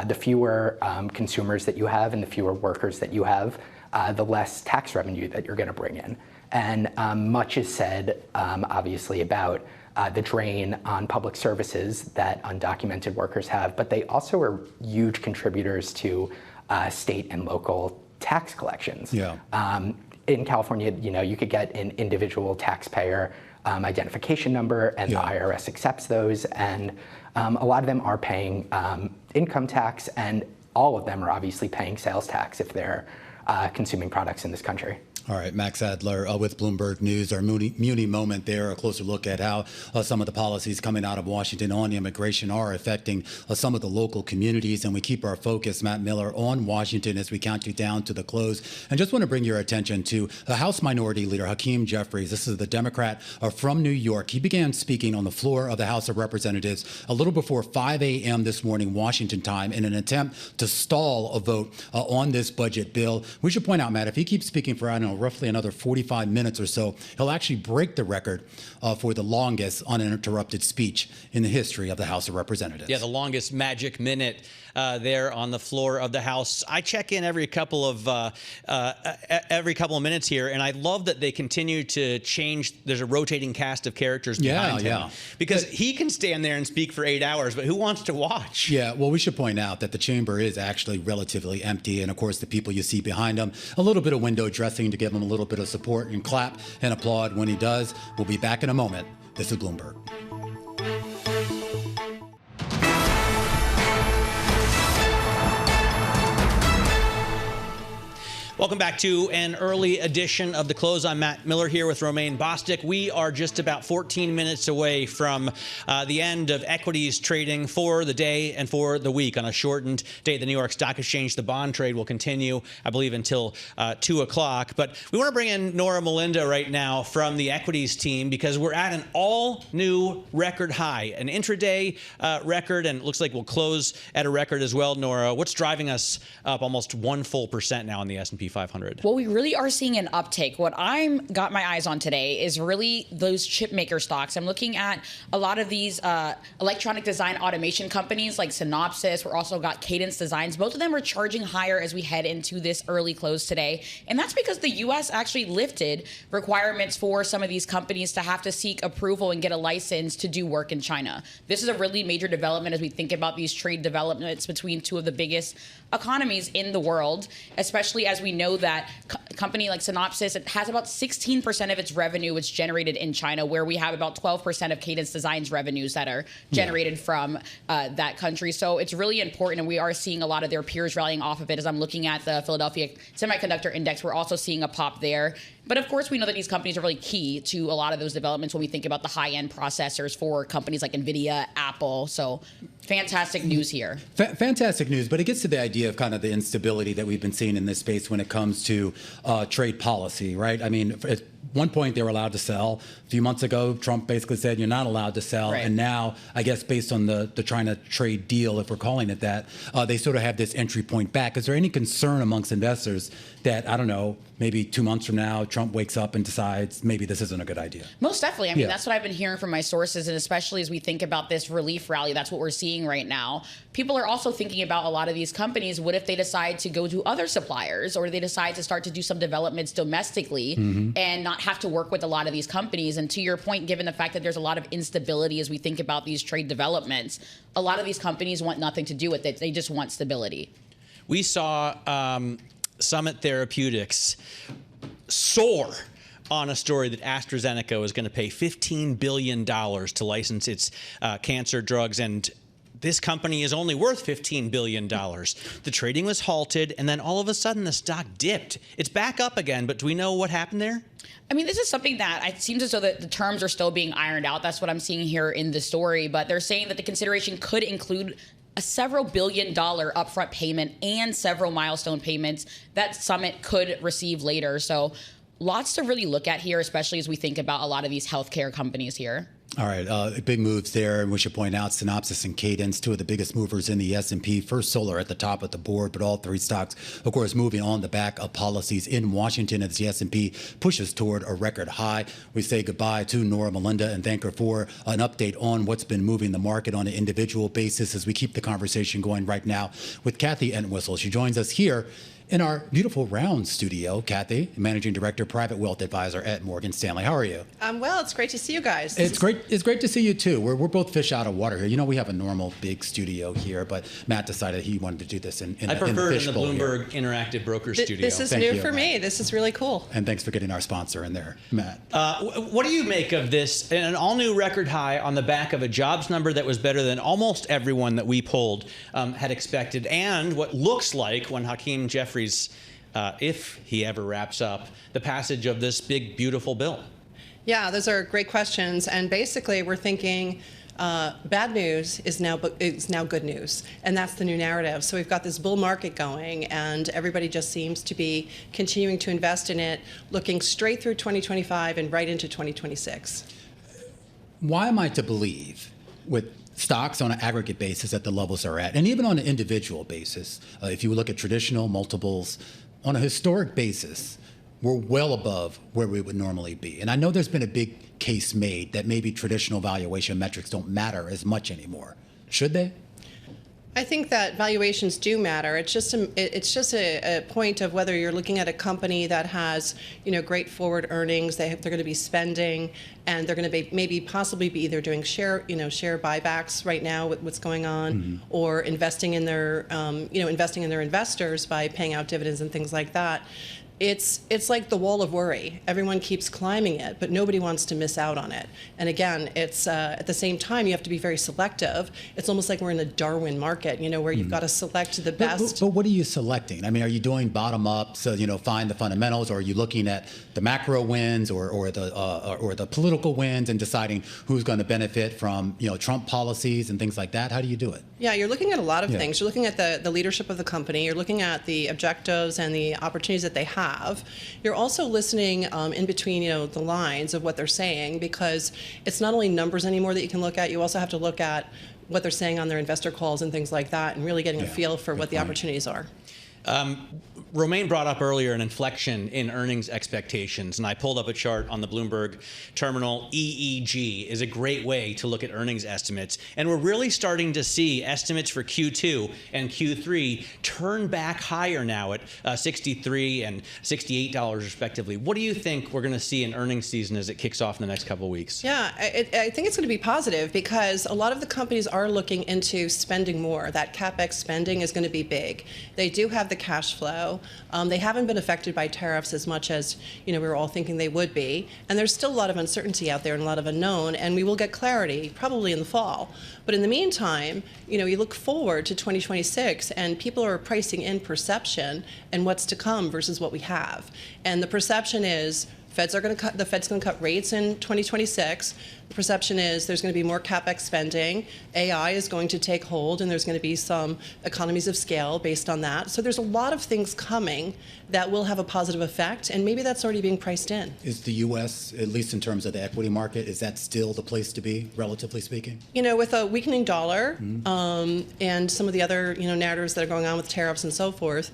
The fewer consumers that you have and the fewer workers that you have, the less tax revenue that you're going to bring in. And much is said, obviously, about the drain on public services that undocumented workers have, but they also are huge contributors to state and local tax collections. Yeah. In California, you know, you could get an individual taxpayer identification number, and the IRS accepts those, and a lot of them are paying income tax, and all of them are obviously paying sales tax if they're consuming products in this country. All right, Max Adler with Bloomberg News, our Muni moment there, a closer look at how some of the policies coming out of Washington on immigration are affecting some of the local communities. And we keep our focus, Matt Miller, on Washington as we count you down to the close. And just want to bring your attention to the House Minority Leader, Hakeem Jeffries. This is the Democrat from New York. He began speaking on the floor of the House of Representatives a little before 5 a.m. this morning, Washington time, in an attempt to stall a vote on this budget bill. We should point out, Matt, if he keeps speaking for, I don't know, roughly another 45 minutes or so, he'll actually break the record for the longest uninterrupted speech in the history of the House of Representatives. Yeah, the longest magic minute there on the floor of the House. I check in every couple of minutes here, and I love that they continue to change. There's a rotating cast of characters behind him. Because he can stand there and speak for 8 hours, but who wants to watch? Yeah, well, we should point out that the chamber is actually relatively empty, and of course the people you see behind him, a little bit of window dressing to give him a little bit of support, and clap and applaud when he does. We'll be back in a moment. This is Bloomberg. Welcome back to an early edition of The Close. I'm Matt Miller here with Romaine Bostick. We are just about 14 minutes away from the end of equities trading for the day and for the week. On a shortened day at the New York Stock Exchange, the bond trade will continue, I believe, until 2 o'clock. But we want to bring in Nora Melinda right now from the equities team because we're at an all-new record high, an intraday record, and it looks like we'll close at a record as well. Nora, what's driving us up almost 1 full % now on the S&P 500? Well, we really are seeing an uptake. What I'm got my eyes on today is really those chip maker stocks. I'm looking at a lot of these electronic design automation companies like Synopsys. We're also got Cadence Designs. Both of them are charging higher as we head into this early close today. And that's because the U.S. actually lifted requirements for some of these companies to have to seek approval and get a license to do work in China. This is a really major development as we think about these trade developments between two of the biggest economies in the world, especially as we know that a company like Synopsys, it has about 16% of its revenue is generated in China, where we have about 12% of Cadence Design's revenues that are generated from that country. So it's really important, and we are seeing a lot of their peers rallying off of it. As I'm looking at the Philadelphia Semiconductor Index, we're also seeing a pop there. But of course, we know that these companies are really key to a lot of those developments when we think about the high-end processors for companies like NVIDIA, Apple. So fantastic news here. Fantastic news, but it gets to the idea of kind of the instability that we've been seeing in this space when it comes to trade policy, right? I mean, at one point they were allowed to sell. A few months ago, Trump basically said you're not allowed to sell. Right. And now, I guess based on the China trade deal, if we're calling it that, they sort of have this entry point back. Is there any concern amongst investors that, I don't know, maybe 2 months from now, Trump wakes up and decides maybe this isn't a good idea? Most definitely. I mean, that's what I've been hearing from my sources, and especially as we think about this relief rally, that's what we're seeing right now. People are also thinking about a lot of these companies. What if they decide to go to other suppliers, or they decide to start to do some developments domestically and not have to work with a lot of these companies. And to your point, given the fact that there's a lot of instability as we think about these trade developments, a lot of these companies want nothing to do with it. They just want stability. We saw Summit Therapeutics soar on a story that AstraZeneca was going to pay $15 billion to license its cancer drugs, and this company is only worth $15 billion. The trading was halted, and then all of a sudden the stock dipped. It's back up again, but do we know what happened there? I mean, this is something that it seems as though the terms are still being ironed out. That's what I'm seeing here in the story, but they're saying that the consideration could include a several $billion-dollar upfront payment and several milestone payments that Summit could receive later. So lots to really look at here, especially as we think about a lot of these healthcare companies here. All right, big moves there, and we should point out Synopsys and Cadence, two of the biggest movers in the S&P. First Solar at the top of the board, but all three stocks, of course, moving on the back of policies in Washington as the S&P pushes toward a record high. We say goodbye to Nora Melinda and thank her for an update on what's been moving the market on an individual basis as we keep the conversation going right now with Kathy Entwistle. She joins us here in our beautiful round studio. Kathy, Managing Director, Private Wealth Advisor at Morgan Stanley. How are you? Well, it's great to see you guys. It's great to see you too. We're both fish out of water here. You know, we have a normal big studio here, but Matt decided he wanted to do this in I prefer the in the Bloomberg Interactive Broker Studio. This is new for me. This is really cool. And thanks for getting our sponsor in there, Matt. What do you make of this? An all-new record high on the back of a jobs number that was better than almost everyone that we polled had expected, and what looks like when Hakeem Jeffries, if he ever wraps up, the passage of this big, beautiful bill? Yeah, those are great questions. And basically, we're thinking bad news is now good news. And that's the new narrative. So we've got this bull market going, and everybody just seems to be continuing to invest in it, looking straight through 2025 and right into 2026. Why am I to believe, with stocks on an aggregate basis at the levels they're at, and even on an individual basis, if you look at traditional multiples, on a historic basis, we're well above where we would normally be. And I know there's been a big case made that maybe traditional valuation metrics don't matter as much anymore. Should they? I think that valuations do matter. It's just a point of whether you're looking at a company that has, great forward earnings. They're going to be spending, and they're going to maybe possibly be either doing share buybacks right now with what's going on, or investing in their investors by paying out dividends and things like that. It's like the wall of worry. Everyone keeps climbing it, but nobody wants to miss out on it. And again, it's at the same time, you have to be very selective. It's almost like we're in a Darwin market, where you've got to select the best. But what are you selecting? I mean, are you doing bottom up, so find the fundamentals, or are you looking at the macro wins or the political wins and deciding who's going to benefit from Trump policies and things like that? How do you do it? Yeah, you're looking at a lot of things. You're looking at the leadership of the company. You're looking at the objectives and the opportunities that they have. You're also listening in between, the lines of what they're saying, because it's not only numbers anymore that you can look at. You also have to look at what they're saying on their investor calls and things like that, and really getting a feel for what the opportunities are. Romaine brought up earlier an inflection in earnings expectations, and I pulled up a chart on the Bloomberg terminal. EEG is a great way to look at earnings estimates, and we're really starting to see estimates for Q2 and Q3 turn back higher now at $63 and $68 respectively. What do you think we're going to see in earnings season as it kicks off in the next couple of weeks? Yeah, I think it's going to be positive, because a lot of the companies are looking into spending more. That CapEx spending is going to be big. They do have the cash flow. They haven't been affected by tariffs as much as we were all thinking they would be, and there's still a lot of uncertainty out there and a lot of unknown, and we will get clarity probably in the fall. But in the meantime, you look forward to 2026, and people are pricing in perception and what's to come versus what we have. And the perception is the Fed's going to cut rates in 2026. The perception is there's going to be more CapEx spending. AI is going to take hold, and there's going to be some economies of scale based on that. So there's a lot of things coming that will have a positive effect, and maybe that's already being priced in. Is the U.S., at least in terms of the equity market, is that still the place to be, relatively speaking? With a weakening dollar and some of the other narratives that are going on with tariffs and so forth,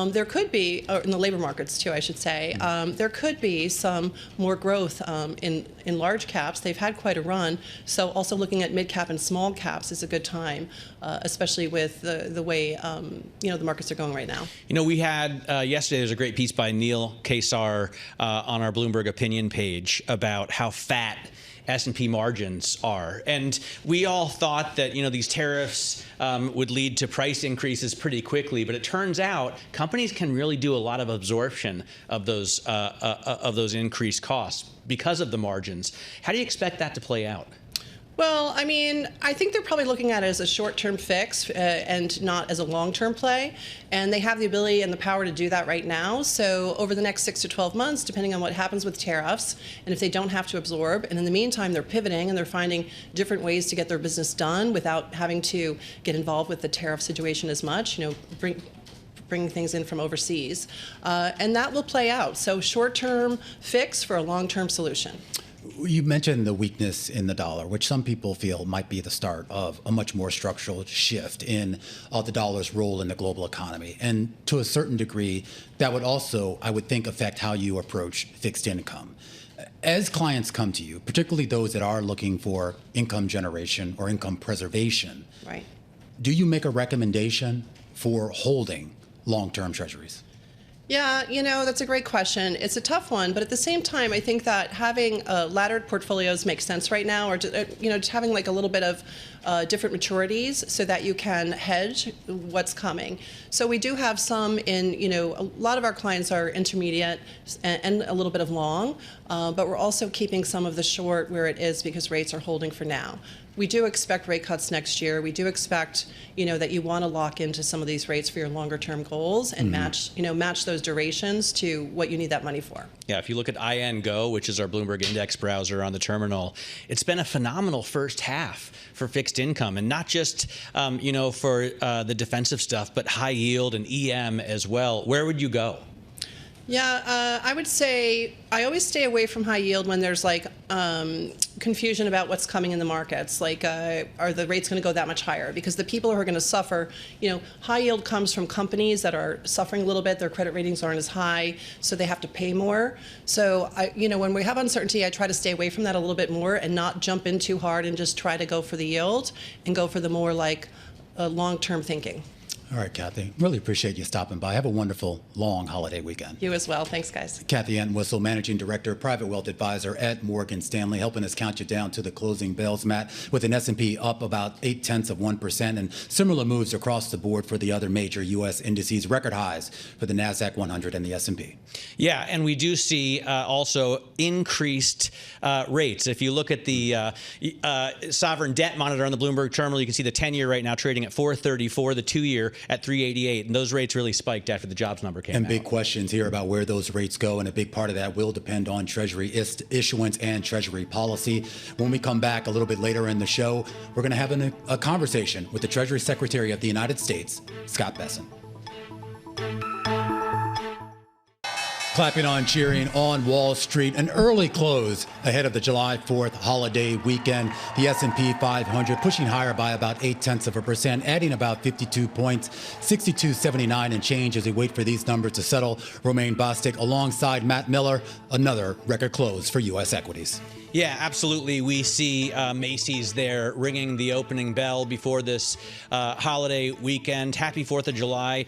there could be, in the labor markets too, I should say, there could be some more growth in large caps. They've had quite quite a run. So also looking at mid-cap and small caps is a good time, especially with the way the markets are going right now. We had yesterday, there's a great piece by Neil Kesar on our Bloomberg opinion page about how fat S&P margins are. And we all thought that, these tariffs would lead to price increases pretty quickly, but it turns out companies can really do a lot of absorption of those increased costs because of the margins. How do you expect that to play out? Well, I mean, I think they're probably looking at it as a short-term fix and not as a long-term play. And they have the ability and the power to do that right now. So over the next 6 to 12 months, depending on what happens with tariffs, and if they don't have to absorb, and in the meantime, they're pivoting and they're finding different ways to get their business done without having to get involved with the tariff situation as much, bring things in from overseas. And that will play out. So short-term fix for a long-term solution. You mentioned the weakness in the dollar, which some people feel might be the start of a much more structural shift in the dollar's role in the global economy. And to a certain degree, that would also, I would think, affect how you approach fixed income. As clients come to you, particularly those that are looking for income generation or income preservation, right? Do you make a recommendation for holding long-term treasuries? Yeah, that's a great question. It's a tough one, but at the same time, I think that having laddered portfolios makes sense right now, or just having like a little bit of different maturities so that you can hedge what's coming. So we do have some in, a lot of our clients are intermediate and a little bit of long, but we're also keeping some of the short where it is because rates are holding for now. We do expect rate cuts next year. We do expect, that you want to lock into some of these rates for your longer term goals and match those durations to what you need that money for. Yeah, if you look at IN Go, which is our Bloomberg index browser on the terminal, it's been a phenomenal first half for fixed income, and not just, for the defensive stuff, but high yield and EM as well. Where would you go? Yeah, I would say I always stay away from high yield when there's like confusion about what's coming in the markets. Like, are the rates going to go that much higher? Because the people who are going to suffer, high yield comes from companies that are suffering a little bit. Their credit ratings aren't as high, so they have to pay more. So, when we have uncertainty, I try to stay away from that a little bit more and not jump in too hard and just try to go for the yield and go for the more like long-term thinking. All right, Kathy. Really appreciate you stopping by. Have a wonderful, long holiday weekend. You as well. Thanks, guys. Kathy Entwistle, Managing Director, Private Wealth Advisor at Morgan Stanley, helping us count you down to the closing bells, Matt, with an S&P up about 0.8% and similar moves across the board for the other major U.S. indices, record highs for the NASDAQ 100 and the S&P. Yeah, and we do see also increased rates. If you look at the sovereign debt monitor on the Bloomberg terminal, you can see the 10-year right now trading at 4.34, the 2-year at 3.88, and those rates really spiked after the jobs number came out. And big questions here about where those rates go, and a big part of that will depend on Treasury issuance and Treasury policy. When we come back a little bit later in the show, we're going to have a conversation with the Treasury Secretary of the United States, Scott Bessent. Clapping on, cheering on Wall Street. An early close ahead of the July 4th holiday weekend. The S&P 500 pushing higher by about 0.8%, adding about 52 points, 62.79 and change as we wait for these numbers to settle. Romaine Bostick alongside Matt Miller, another record close for U.S. equities. Yeah, absolutely. We see Macy's there ringing the opening bell before this holiday weekend. Happy 4th of July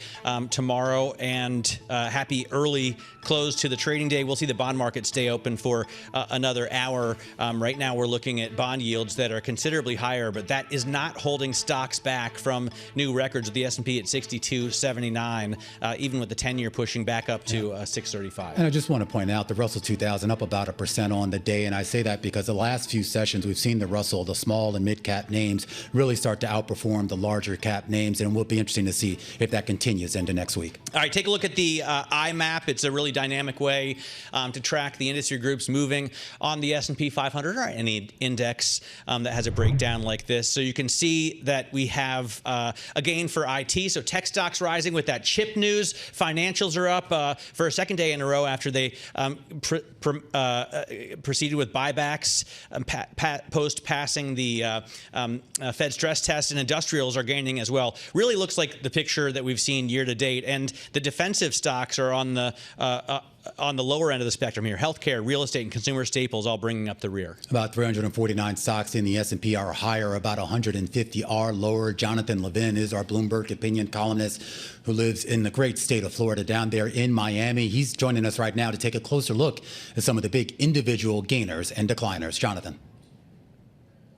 tomorrow, and happy early close to the trading day. We'll see the bond market stay open for another hour. Right now, we're looking at bond yields that are considerably higher, but that is not holding stocks back from new records, with the S&P at 62.79, even with the 10-year pushing back up to 6.35. And I just want to point out the Russell 2000 up about 1% on the day, and I say that because the last few sessions we've seen the Russell, the small and mid-cap names, really start to outperform the larger cap names, and it will be interesting to see if that continues into next week. All right, take a look at the IMAP. It's a really dynamic way to track the industry groups moving on the S&P 500 or any index that has a breakdown like this. So you can see that we have a gain for IT. So tech stocks rising with that chip news. Financials are up for a second day in a row after they proceeded with buybacks post passing the Fed stress test, and industrials are gaining as well. Really looks like the picture that we've seen year to date, and the defensive stocks are on the on the lower end of the spectrum here. Healthcare, real estate, and consumer staples all bringing up the rear. About 349 stocks in the S&P are higher, about 150 are lower. Jonathan Levin is our Bloomberg opinion columnist who lives in the great state of Florida down there in Miami. He's joining us right now to take a closer look at some of the big individual gainers and decliners. Jonathan.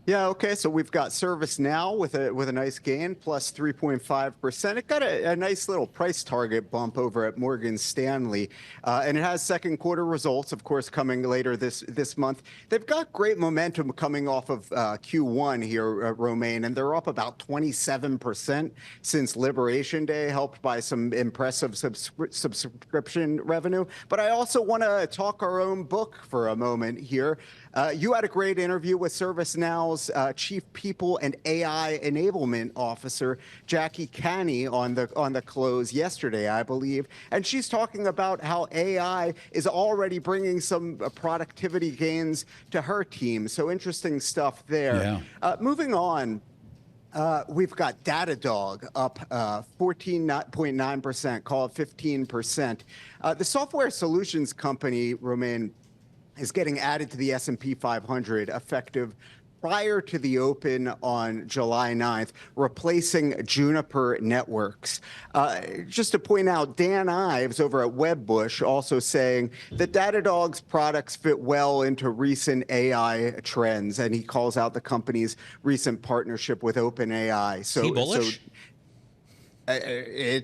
Yeah, okay, so we've got ServiceNow with a nice gain, plus 3.5%. It got a nice little price target bump over at Morgan Stanley, and it has second quarter results, of course, coming later this month. They've got great momentum coming off of Q1 here, Romaine, and they're up about 27% since Liberation Day, helped by some impressive subscription revenue. But I also want to talk our own book for a moment here. You had a great interview with ServiceNow's Chief People and AI Enablement Officer, Jackie Canny, on the close yesterday, I believe. And she's talking about how AI is already bringing some productivity gains to her team. So interesting stuff there. Yeah. Moving on. We've got Datadog up 14.9%, call it 15%. The software solutions company, Romaine, is getting added to the S&P 500 effective prior to the open on July 9th, replacing Juniper Networks. Just to point out, Dan Ives over at Wedbush also saying that Datadog's products fit well into recent AI trends, and he calls out the company's recent partnership with OpenAI. So, is he bullish? I'm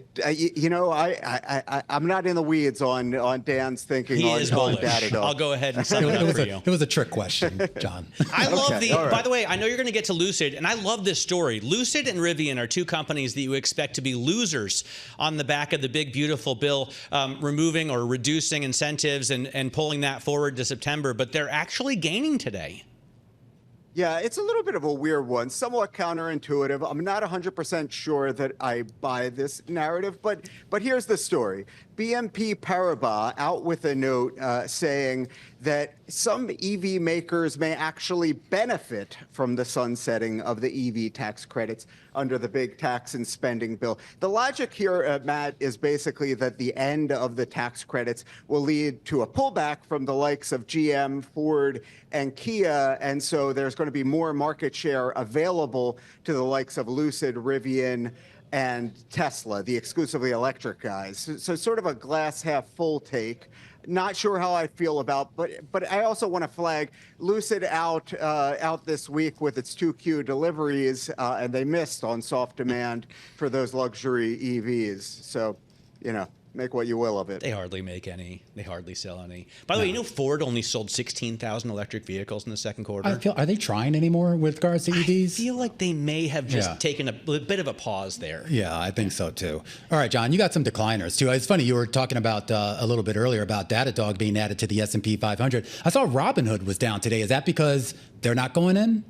not in the weeds on Dan's thinking he on Datadog. I'll go ahead and sum it up for you. It was a trick question, John. I love By the way, I know you're going to get to Lucid, and I love this story. Lucid and Rivian are two companies that you expect to be losers on the back of the big, beautiful bill, removing or reducing incentives and pulling that forward to September, but they're actually gaining today. Yeah, it's a little bit of a weird one, somewhat counterintuitive. I'm not 100% sure that I buy this narrative, but here's the story. BNP Paribas out with a note saying that some EV makers may actually benefit from the sunsetting of the EV tax credits under the big tax and spending bill. The logic here, Matt, is basically that the end of the tax credits will lead to a pullback from the likes of GM, Ford, and Kia, and so there's going to be more market share available to the likes of Lucid, Rivian, and Tesla, the exclusively electric guys. So sort of a glass half full take. Not sure how I feel about, but I also want to flag Lucid out this week with its 2Q deliveries, and they missed on soft demand for those luxury EVs. So, make what you will of it. They hardly make any. They hardly sell any. By the way, Ford only sold 16,000 electric vehicles in the second quarter. Are they trying anymore with regards to EVs? I feel like they may have just taken a bit of a pause there. Yeah, I think so too. All right, John, you got some decliners too. It's funny, you were talking about a little bit earlier about Datadog being added to the S&P 500. I saw Robinhood was down today. Is that because they're not going in?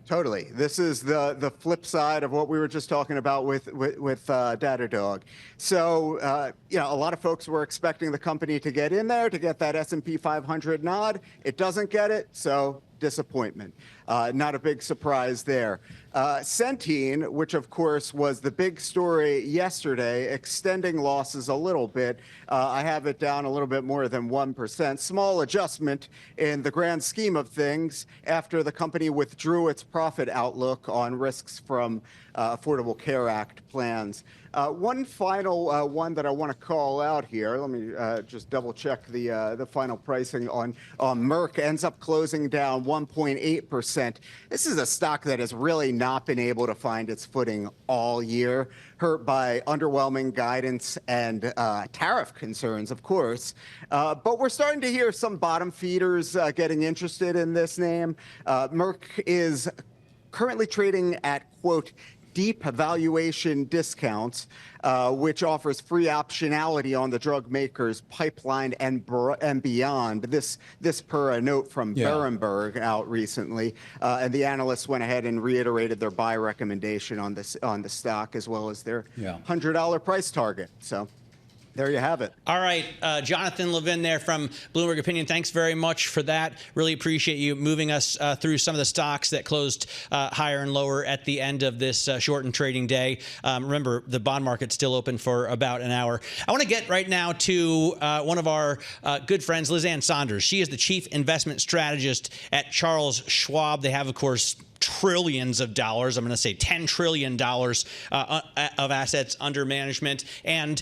Totally. This is the flip side of what we were just talking about with Datadog. So, a lot of folks were expecting the company to get in there, to get that S&P 500 nod. It doesn't get it, so disappointment. Not a big surprise there. Centene, which of course was the big story yesterday, extending losses a little bit. I have it down a little bit more than 1%. Small adjustment in the grand scheme of things after the company withdrew its profit outlook on risks from Affordable Care Act plans. One final one that I want to call out here. Let me just double check the final pricing on Merck. Ends up closing down 1.8%. This is a stock that has really not been able to find its footing all year, hurt by underwhelming guidance and tariff concerns, of course. But we're starting to hear some bottom feeders getting interested in this name. Merck is currently trading at, quote, deep valuation discounts, which offers free optionality on the drug maker's pipeline and beyond. This per a note from Berenberg out recently, and the analysts went ahead and reiterated their buy recommendation on the stock as well as their $100 price target. So. There you have it. All right, Jonathan Levin there from Bloomberg Opinion. Thanks very much for that. Really appreciate you moving us through some of the stocks that closed higher and lower at the end of this shortened trading day. Remember, the bond market's still open for about an hour. I want to get right now to one of our good friends, Ann Sonders. She is the chief investment strategist at Charles Schwab. They have, of course, trillions of dollars. I'm going to say $10 trillion of assets under management. And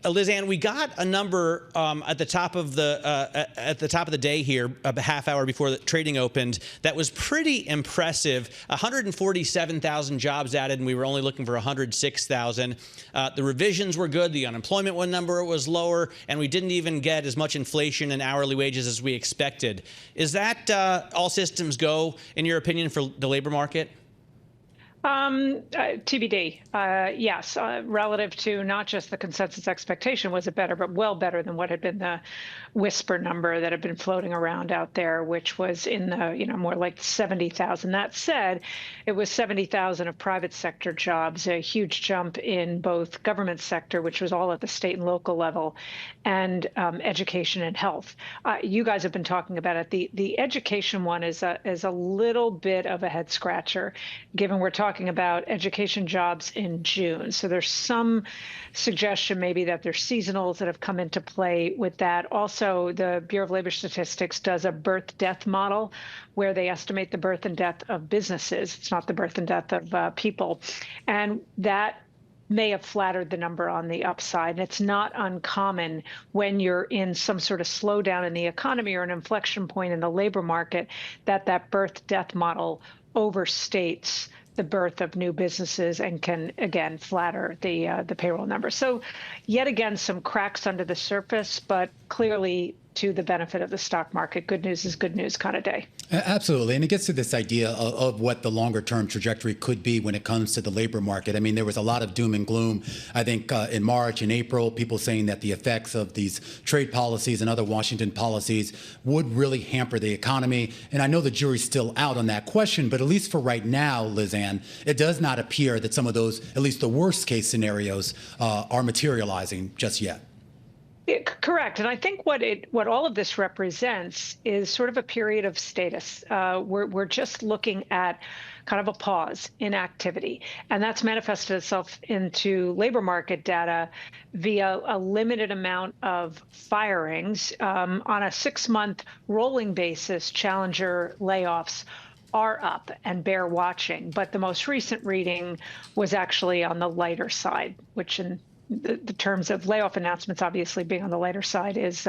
Ann, we got a number at the top of the day here, a half hour before the trading opened, that was pretty impressive. 147,000 jobs added, and we were only looking for 106,000. The revisions were good. The unemployment number was lower, and we didn't even get as much inflation in hourly wages as we expected. Is that all systems go, in your opinion, for the labor market? TBD. Yes, relative to not just the consensus expectation, was it better, but well better than what had been the whisper number that had been floating around out there, which was in the, more like 70,000. That said, it was 70,000 of private sector jobs, a huge jump in both government sector, which was all at the state and local level, and education and health. You guys have been talking about it. The education one is a little bit of a head scratcher, given we're talking about education jobs in June. So there's some suggestion maybe that there's seasonals that have come into play with that. Also, the Bureau of Labor Statistics does a birth-death model where they estimate the birth and death of businesses. It's not the birth and death of people. And that may have flattered the number on the upside. And it's not uncommon when you're in some sort of slowdown in the economy or an inflection point in the labor market that birth-death model overstates the birth of new businesses and can, again, flatter the payroll number. So yet again, some cracks under the surface, but clearly to the benefit of the stock market. Good news is good news kind of day. Absolutely. And it gets to this idea of what the longer term trajectory could be when it comes to the labor market. I mean, there was a lot of doom and gloom, I think, in March and April, people saying that the effects of these trade policies and other Washington policies would really hamper the economy. And I know the jury's still out on that question, but at least for right now, Ann, it does not appear that some of those, at least the worst case scenarios, are materializing just yet. Correct. And I think what all of this represents is sort of a period of status. We're just looking at kind of a pause in activity. And that's manifested itself into labor market data via a limited amount of firings. On a 6-month rolling basis, challenger layoffs are up and bear watching. But the most recent reading was actually on the lighter side, which in the terms of layoff announcements, obviously being on the lighter side is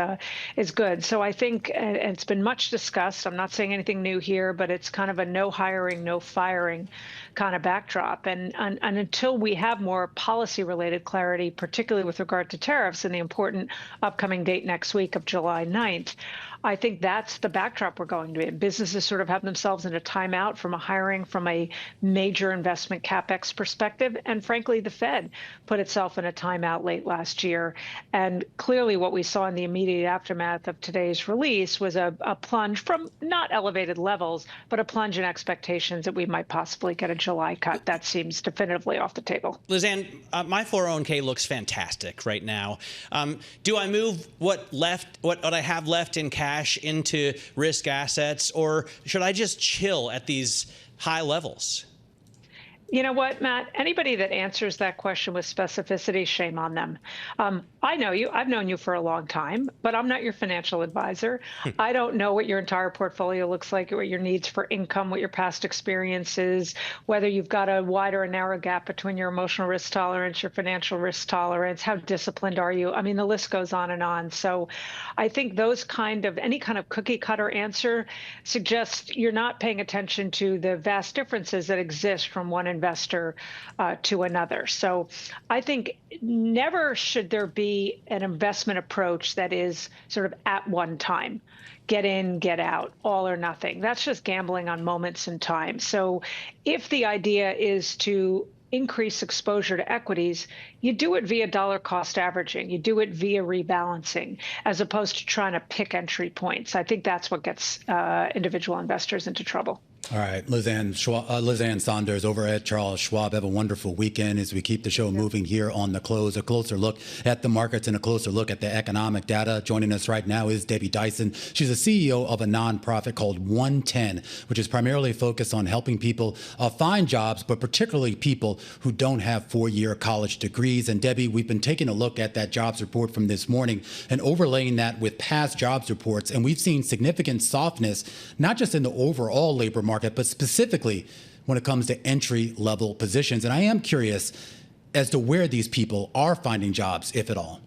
good. So I think, and it's been much discussed, I'm not saying anything new here, but it's kind of a no hiring, no firing kind of backdrop. And until we have more policy related clarity, particularly with regard to tariffs and the important upcoming date next week of July 9th, I think that's the backdrop we're going to be in. Businesses sort of have themselves in a timeout from a hiring, from a major investment CapEx perspective. And frankly, the Fed put itself in a timeout late last year. And clearly what we saw in the immediate aftermath of today's release was a plunge from not elevated levels, but a plunge in expectations that we might possibly get a July cut. That seems definitively off the table. Ann, my 401k looks fantastic right now. Do I move what I have left in cash into risk assets, or should I just chill at these high levels? You know what, Matt? Anybody that answers that question with specificity, shame on them. I know you. I've known you for a long time, but I'm not your financial advisor. I don't know what your entire portfolio looks like, what your needs for income, what your past experience is, whether you've got a wide or a narrow gap between your emotional risk tolerance, your financial risk tolerance, how disciplined are you? I mean, the list goes on and on. So I think any kind of cookie cutter answer suggests you're not paying attention to the vast differences that exist from one investor to another. So I think never should there be an investment approach that is sort of at one time, get in, get out, all or nothing. That's just gambling on moments in time. So if the idea is to increase exposure to equities, you do it via dollar cost averaging. You do it via rebalancing, as opposed to trying to pick entry points. I think that's what gets individual investors into trouble. All right, Liz Ann Sonders over at Charles Schwab. Have a wonderful weekend as we keep the show moving here on The Close. A closer look at the markets and a closer look at the economic data. Joining us right now is Debbie Dyson. She's the CEO of a nonprofit called 110, which is primarily focused on helping people find jobs, but particularly people who don't have four-year college degrees. And Debbie, we've been taking a look at that jobs report from this morning and overlaying that with past jobs reports. And we've seen significant softness, not just in the overall labor market, but specifically when it comes to entry-level positions. And I am curious as to where these people are finding jobs, if at all.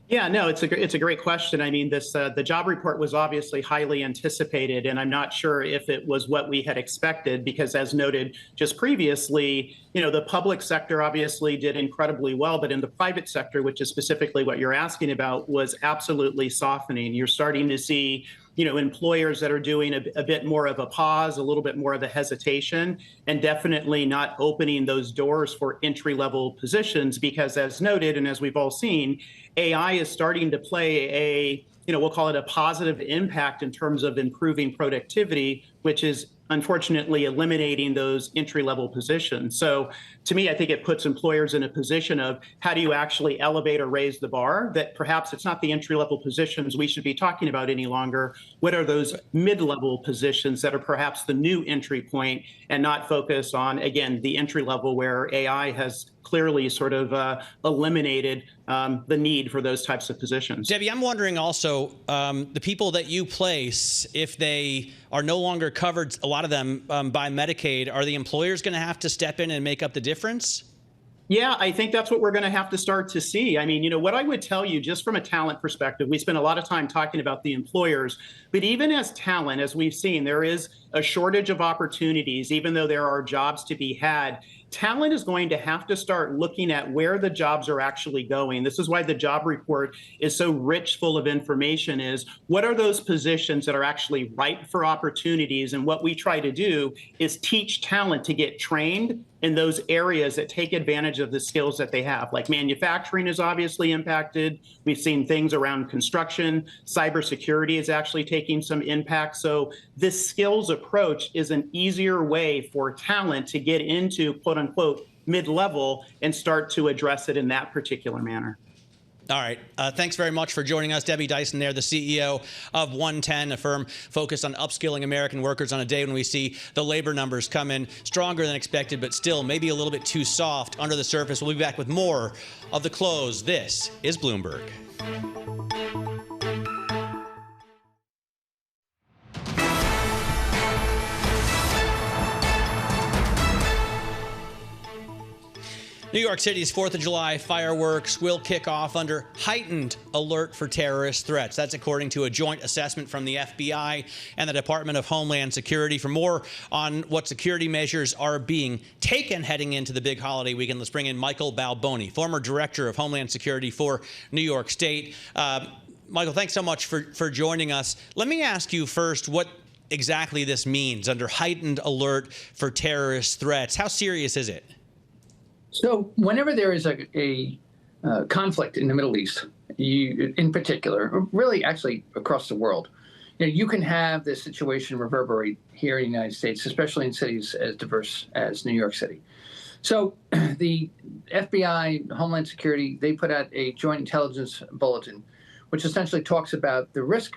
Yeah, no, it's a great question. I mean, the job report was obviously highly anticipated, and I'm not sure if it was what we had expected, because as noted just previously, the public sector obviously did incredibly well, but in the private sector, which is specifically what you're asking about, was absolutely softening. You're starting to see employers that are doing a bit more of a pause, a little bit more of a hesitation, and definitely not opening those doors for entry-level positions because, as noted and as we've all seen, AI is starting to play we'll call it a positive impact in terms of improving productivity, which is unfortunately eliminating those entry-level positions. So to me, I think it puts employers in a position of how do you actually elevate or raise the bar, that perhaps it's not the entry-level positions we should be talking about any longer. What are those mid-level positions that are perhaps the new entry point and not focus on, again, the entry level where AI has clearly sort of eliminated the need for those types of positions. Debbie, I'm wondering also, the people that you place, if they are no longer covered, a lot of them by Medicaid, are the employers going to have to step in and make up the difference? Yeah, I think that's what we're going to have to start to see. I mean, what I would tell you just from a talent perspective, we spend a lot of time talking about the employers, but even as talent, as we've seen, there is a shortage of opportunities, even though there are jobs to be had. Talent is going to have to start looking at where the jobs are actually going. This is why the job report is so rich, full of information, is what are those positions that are actually ripe for opportunities? And what we try to do is teach talent to get trained in those areas that take advantage of the skills that they have. Like manufacturing is obviously impacted. We've seen things around construction. Cybersecurity is actually taking some impact. So this skills approach is an easier way for talent to get into, quote unquote, mid-level and start to address it in that particular manner. All right. Thanks very much for joining us. Debbie Dyson there, the CEO of 110, a firm focused on upskilling American workers on a day when we see the labor numbers come in stronger than expected, but still maybe a little bit too soft under the surface. We'll be back with more of The Close. This is Bloomberg. New York City's 4th of July fireworks will kick off under heightened alert for terrorist threats. That's according to a joint assessment from the FBI and the Department of Homeland Security. For more on what security measures are being taken heading into the big holiday weekend, let's bring in Michael Balboni, former director of Homeland Security for New York State. Michael, thanks so much for joining us. Let me ask you first what exactly this means under heightened alert for terrorist threats. How serious is it? So whenever there is a conflict in the Middle East, in particular, or really actually across the world, you can have this situation reverberate here in the United States, especially in cities as diverse as New York City. So the FBI, Homeland Security, they put out a joint intelligence bulletin, which essentially talks about the risk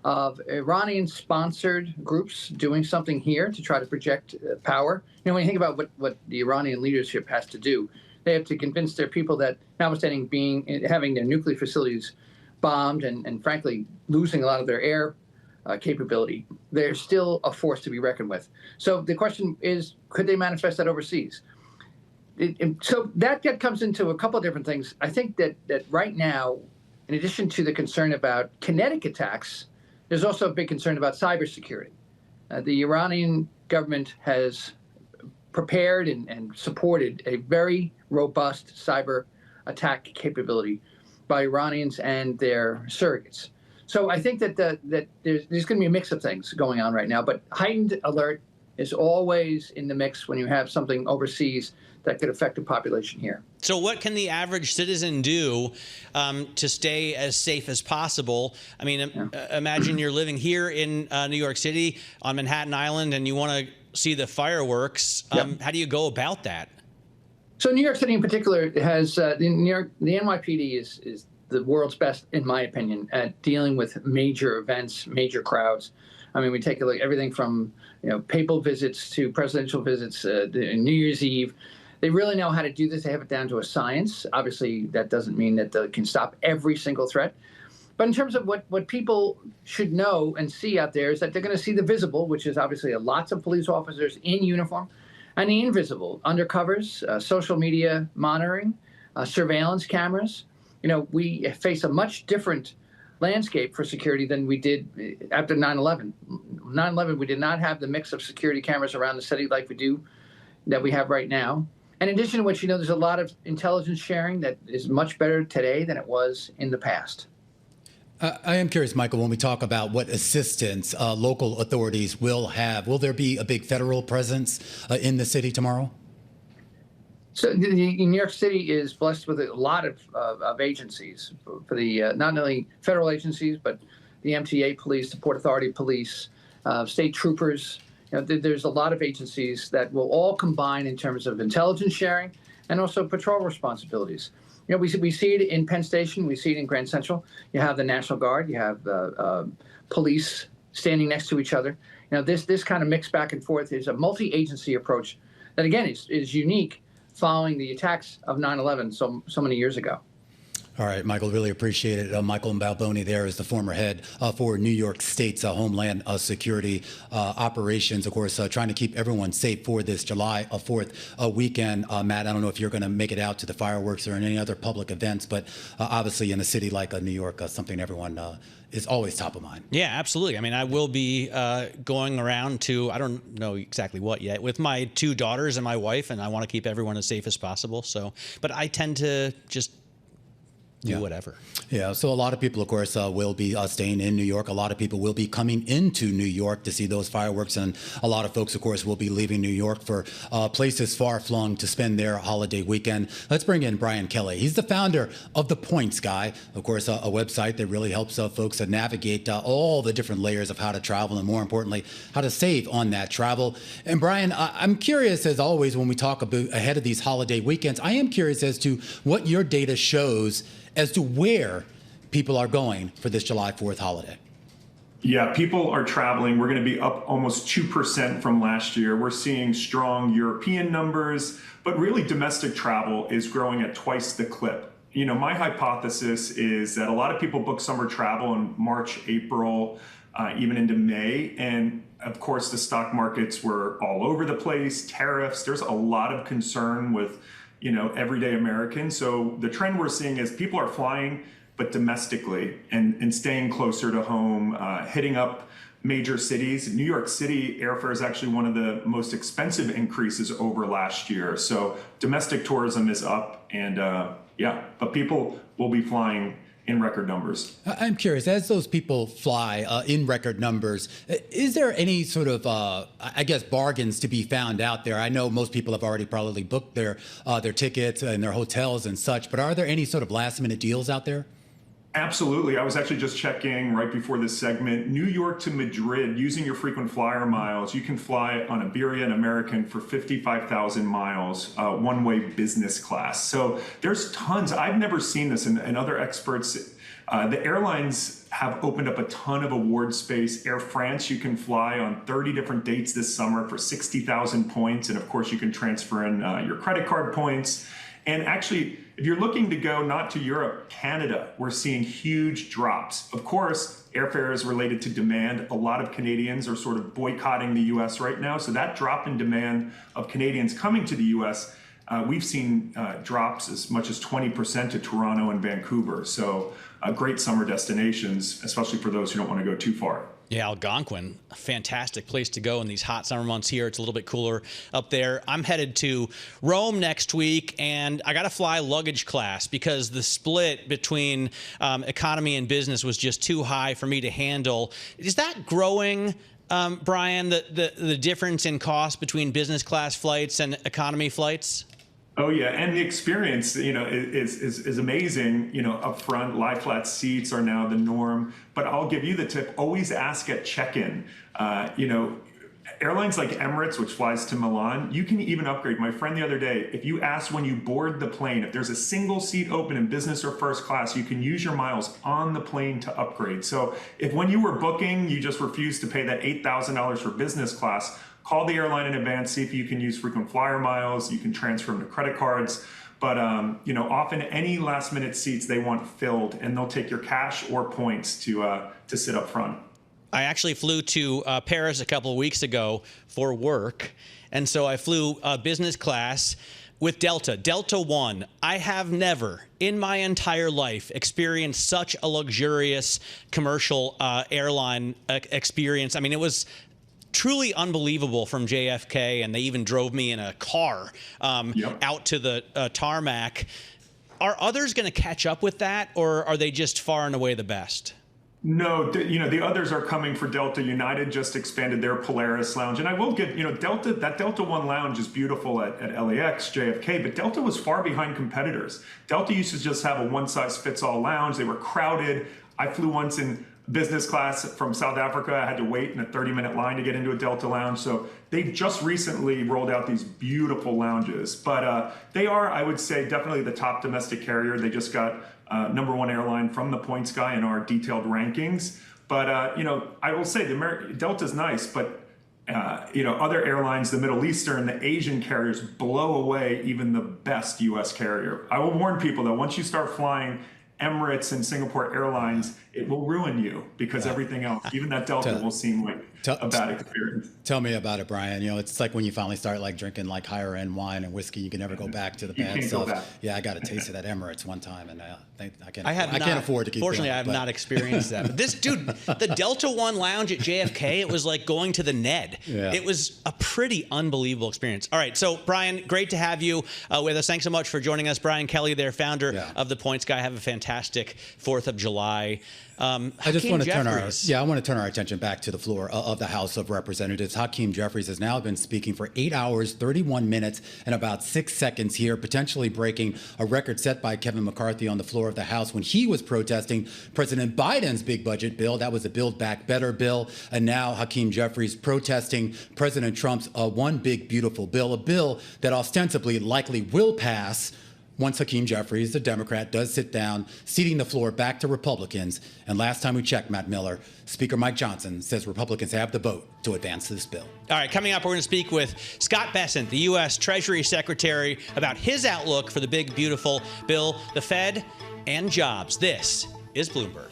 of Iranian-sponsored groups doing something here to try to project power. When you think about what the Iranian leadership has to do, they have to convince their people that, notwithstanding having their nuclear facilities bombed and frankly losing a lot of their air capability, they're still a force to be reckoned with. So the question is, could they manifest that overseas? So that comes into a couple of different things. I think that right now, in addition to the concern about kinetic attacks, there's also a big concern about cybersecurity. The Iranian government has prepared and supported a very robust cyber attack capability by Iranians and their surrogates. So I think that there's going to be a mix of things going on right now, but heightened alert is always in the mix when you have something overseas that could affect the population here. So what can the average citizen do to stay as safe as possible? I mean, imagine you're living here in New York City on Manhattan Island and you want to see the fireworks. How do you go about that? So New York City in particular has the NYPD is the world's best, in my opinion, at dealing with major events, major crowds. I mean, we take a look at everything from papal visits to presidential visits, New Year's Eve. They really know how to do this. They have it down to a science. Obviously, that doesn't mean that they can stop every single threat. But in terms of what people should know and see out there is that they're going to see the visible, which is obviously lots of police officers in uniform, and the invisible, undercovers, social media monitoring, surveillance cameras. We face a much different landscape for security than we did after 9/11. 9/11, we did not have the mix of security cameras around the city like that we have right now. In addition to which, there's a lot of intelligence sharing that is much better today than it was in the past. I am curious, Michael, when we talk about what assistance local authorities will have, will there be a big federal presence in the city tomorrow? So New York City is blessed with a lot of agencies for the not only federal agencies, but the MTA police, the Port Authority police, state troopers. There's a lot of agencies that will all combine in terms of intelligence sharing and also patrol responsibilities. We see it in Penn Station. We see it in Grand Central. You have the National Guard. You have police standing next to each other. This kind of mix back and forth is a multi-agency approach that, again, is unique following the attacks of 9/11 so many years ago. All right, Michael, really appreciate it. Michael Balboni there is the former head for New York State's Homeland Security operations, of course, trying to keep everyone safe for this July 4th weekend. Matt, I don't know if you're going to make it out to the fireworks or in any other public events, but obviously in a city like New York, something everyone is always top of mind. Yeah, absolutely. I mean, I will be going around to, I don't know exactly what yet, with my 2 daughters and my wife, and I want to keep everyone as safe as possible. So, but I tend to just do whatever. Yeah, so a lot of people, of course, will be staying in New York. A lot of people will be coming into New York to see those fireworks. And a lot of folks, of course, will be leaving New York for places far-flung to spend their holiday weekend. Let's bring in Brian Kelly. He's the founder of The Points Guy, of course, a website that really helps folks navigate all the different layers of how to travel and, more importantly, how to save on that travel. And Brian, I'm curious, as always, when we talk about ahead of these holiday weekends, I am curious as to what your data shows as to where people are going for this July 4th holiday. Yeah, people are traveling. We're going to be up almost 2% from last year. We're seeing strong European numbers, but really domestic travel is growing at twice the clip. My hypothesis is that a lot of people book summer travel in March, April, even into May. And of course, the stock markets were all over the place, tariffs. There's a lot of concern with everyday Americans. So the trend we're seeing is people are flying, but domestically and staying closer to home, hitting up major cities. New York City airfare is actually one of the most expensive increases over last year. So domestic tourism is up, and but people will be flying in record numbers. I'm curious, as those people fly in record numbers, is there any sort of, bargains to be found out there? I know most people have already probably booked their tickets and their hotels and such, but are there any sort of last-minute deals out there? Absolutely. I was actually just checking right before this segment. New York to Madrid, using your frequent flyer miles, you can fly on Iberia and American for 55,000 miles, one-way business class. So there's tons. I've never seen this, and other experts. The airlines have opened up a ton of award space. Air France, you can fly on 30 different dates this summer for 60,000 points. And of course, you can transfer in your credit card points. And actually, if you're looking to go not to Europe, Canada, we're seeing huge drops. Of course, airfare is related to demand. A lot of Canadians are sort of boycotting the US right now. So that drop in demand of Canadians coming to the US, we've seen drops as much as 20% to Toronto and Vancouver. So great summer destinations, especially for those who don't want to go too far. Yeah, Algonquin, a fantastic place to go in these hot summer months here. It's a little bit cooler up there. I'm headed to Rome next week, and I got to fly luggage class because the split between economy and business was just too high for me to handle. Is that growing Brian, the difference in cost between business class flights and economy flights? Oh yeah, and the experience, is amazing. Up front, lie flat seats are now the norm. But I'll give you the tip: always ask at check-in. Airlines like Emirates, which flies to Milan, you can even upgrade. My friend the other day, if you ask when you board the plane, if there's a single seat open in business or first class, you can use your miles on the plane to upgrade. So if when you were booking, you just refused to pay that $8,000 for business class, call the airline in advance, see if you can use frequent flyer miles. You can transfer them to credit cards. But often any last minute seats they want filled, and they'll take your cash or points to sit up front. I actually flew to Paris a couple of weeks ago for work, and so I flew business class with Delta One. I have never in my entire life experienced such a luxurious commercial airline experience. I mean, it was truly unbelievable from JFK, and they even drove me in a car out to the tarmac. Are others going to catch up with that, or are they just far and away the best? No, the others are coming for Delta. United just expanded their Polaris lounge. And I will give, Delta, that Delta One lounge is beautiful at LAX, JFK, but Delta was far behind competitors. Delta used to just have a one-size-fits-all lounge. They were crowded. I flew once in business class from South Africa. I had to wait in a 30-minute line to get into a Delta lounge. So they've just recently rolled out these beautiful lounges. But they are, I would say, definitely the top domestic carrier. They just got #1 airline from the Points Guy in our detailed rankings. But, I will say Delta's nice, but, other airlines, the Middle Eastern, the Asian carriers blow away even the best U.S. carrier. I will warn people, though, once you start flying Emirates and Singapore Airlines, it will ruin you because everything else, even that Delta, will seem like a bad experience. Tell me about it, Brian. It's like when you finally start drinking higher end wine and whiskey, you can never go back to the bad stuff. Yeah, I got a taste of that Emirates one time, and I can't afford to keep. Fortunately, going, I have not experienced that. But this dude, the Delta One lounge at JFK, it was like going to the Ned. Yeah. It was a pretty unbelievable experience. All right, so Brian, great to have you with us. Thanks so much for joining us, Brian Kelly, there, founder of the Points Guy. Have a fantastic 4th of July. I just want to turn our attention back to the floor of the House of Representatives. Hakeem Jeffries has now been speaking for 8 hours, 31 minutes, and about 6 seconds here, potentially breaking a record set by Kevin McCarthy on the floor of the House when he was protesting President Biden's big budget bill. That was a Build Back Better bill. And now Hakeem Jeffries protesting President Trump's One Big Beautiful Bill, a bill that ostensibly likely will pass once Hakeem Jeffries, the Democrat, does sit down, ceding the floor back to Republicans. And last time we checked, Matt Miller, Speaker Mike Johnson says Republicans have the vote to advance this bill. All right, coming up, we're going to speak with Scott Bessent, the U.S. Treasury Secretary, about his outlook for the big, beautiful bill, the Fed, and jobs. This is Bloomberg.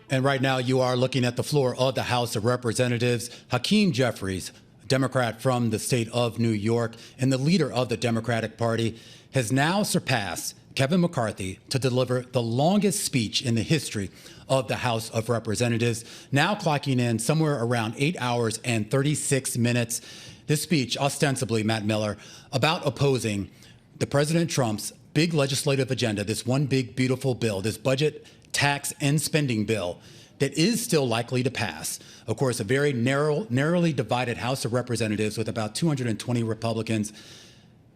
And right now you are looking at the floor of the House of Representatives. Hakeem Jeffries, Democrat from the state of New York and the leader of the Democratic Party, has now surpassed Kevin McCarthy to deliver the longest speech in the history of the House of Representatives, now clocking in somewhere around 8 hours and 36 minutes. This speech, ostensibly, Matt Miller, about opposing the President Trump's big legislative agenda, this one big, beautiful bill, this budget, tax, and spending bill that is still likely to pass. Of course, a very narrowly divided House of Representatives with about 220 Republicans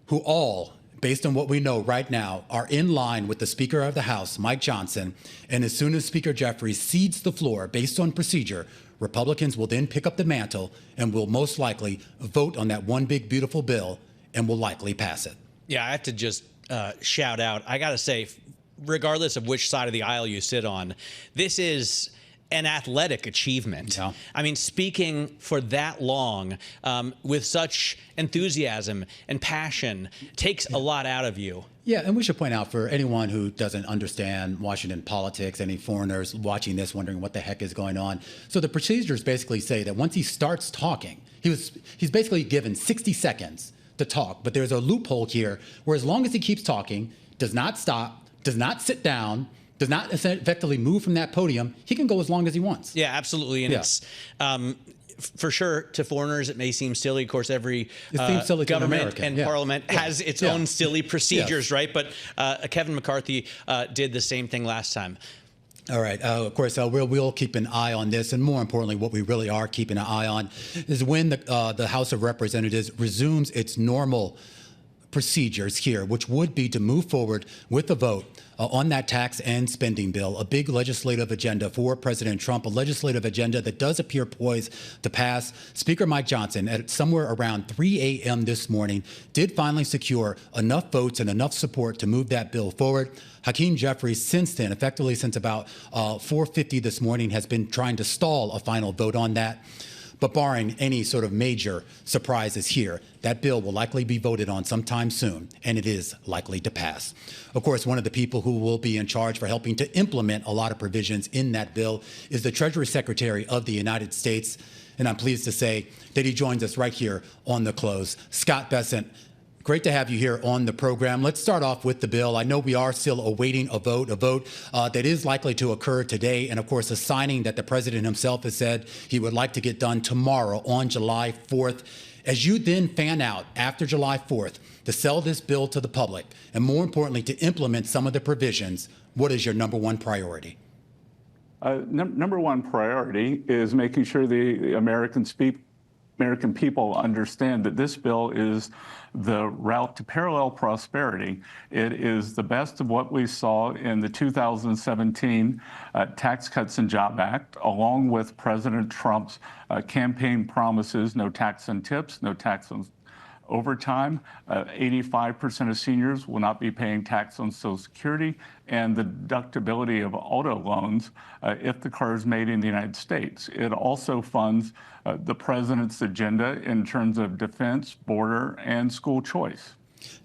who all, based on what we know right now, are in line with the Speaker of the House, Mike Johnson. And as soon as Speaker Jeffries cedes the floor based on procedure, Republicans will then pick up the mantle and will most likely vote on that one big, beautiful bill and will likely pass it. Yeah, I have to just shout out. I got to say, regardless of which side of the aisle you sit on, this is an athletic achievement. Yeah. I mean, speaking for that long with such enthusiasm and passion takes a lot out of you. Yeah, and we should point out for anyone who doesn't understand Washington politics, any foreigners watching this wondering what the heck is going on. So the procedures basically say that once he starts talking, he's basically given 60 seconds to talk. But there's a loophole here where as long as he keeps talking, does not stop, does not sit down, does not effectively move from that podium, he can go as long as he wants. Yeah, absolutely. And it's for sure, to foreigners, it may seem silly. Of course, every government and parliament has its own silly procedures, right? But Kevin McCarthy did the same thing last time. All right. Of course, we'll keep an eye on this. And more importantly, what we really are keeping an eye on is when the House of Representatives resumes its normal procedures here, which would be to move forward with a vote on that tax and spending bill, a big legislative agenda for President Trump, a legislative agenda that does appear poised to pass. Speaker Mike Johnson, at somewhere around 3 a.m. this morning, did finally secure enough votes and enough support to move that bill forward. Hakeem Jeffries, since then, effectively since about 4:50 this morning, has been trying to stall a final vote on that. But barring any sort of major surprises here, that bill will likely be voted on sometime soon, and it is likely to pass. Of course, one of the people who will be in charge for helping to implement a lot of provisions in that bill is the Treasury Secretary of the United States. And I'm pleased to say that he joins us right here on The Close. Scott Bessent, great to have you here on the program. Let's start off with the bill. I know we are still awaiting a vote that is likely to occur today. And of course, a signing that the president himself has said he would like to get done tomorrow on July 4th. As you then fan out after July 4th to sell this bill to the public, and more importantly, to implement some of the provisions, what is your number one priority? Number one priority is making sure the American people understand that this bill is the route to parallel prosperity. It is the best of what we saw in the 2017 Tax Cuts and Job Act, along with President Trump's campaign promises, no tax on tips, no tax on overtime. 85% of seniors will not be paying tax on Social Security, and the deductibility of auto loans if the car is made in the United States. It also funds the president's agenda in terms of defense, border, and school choice.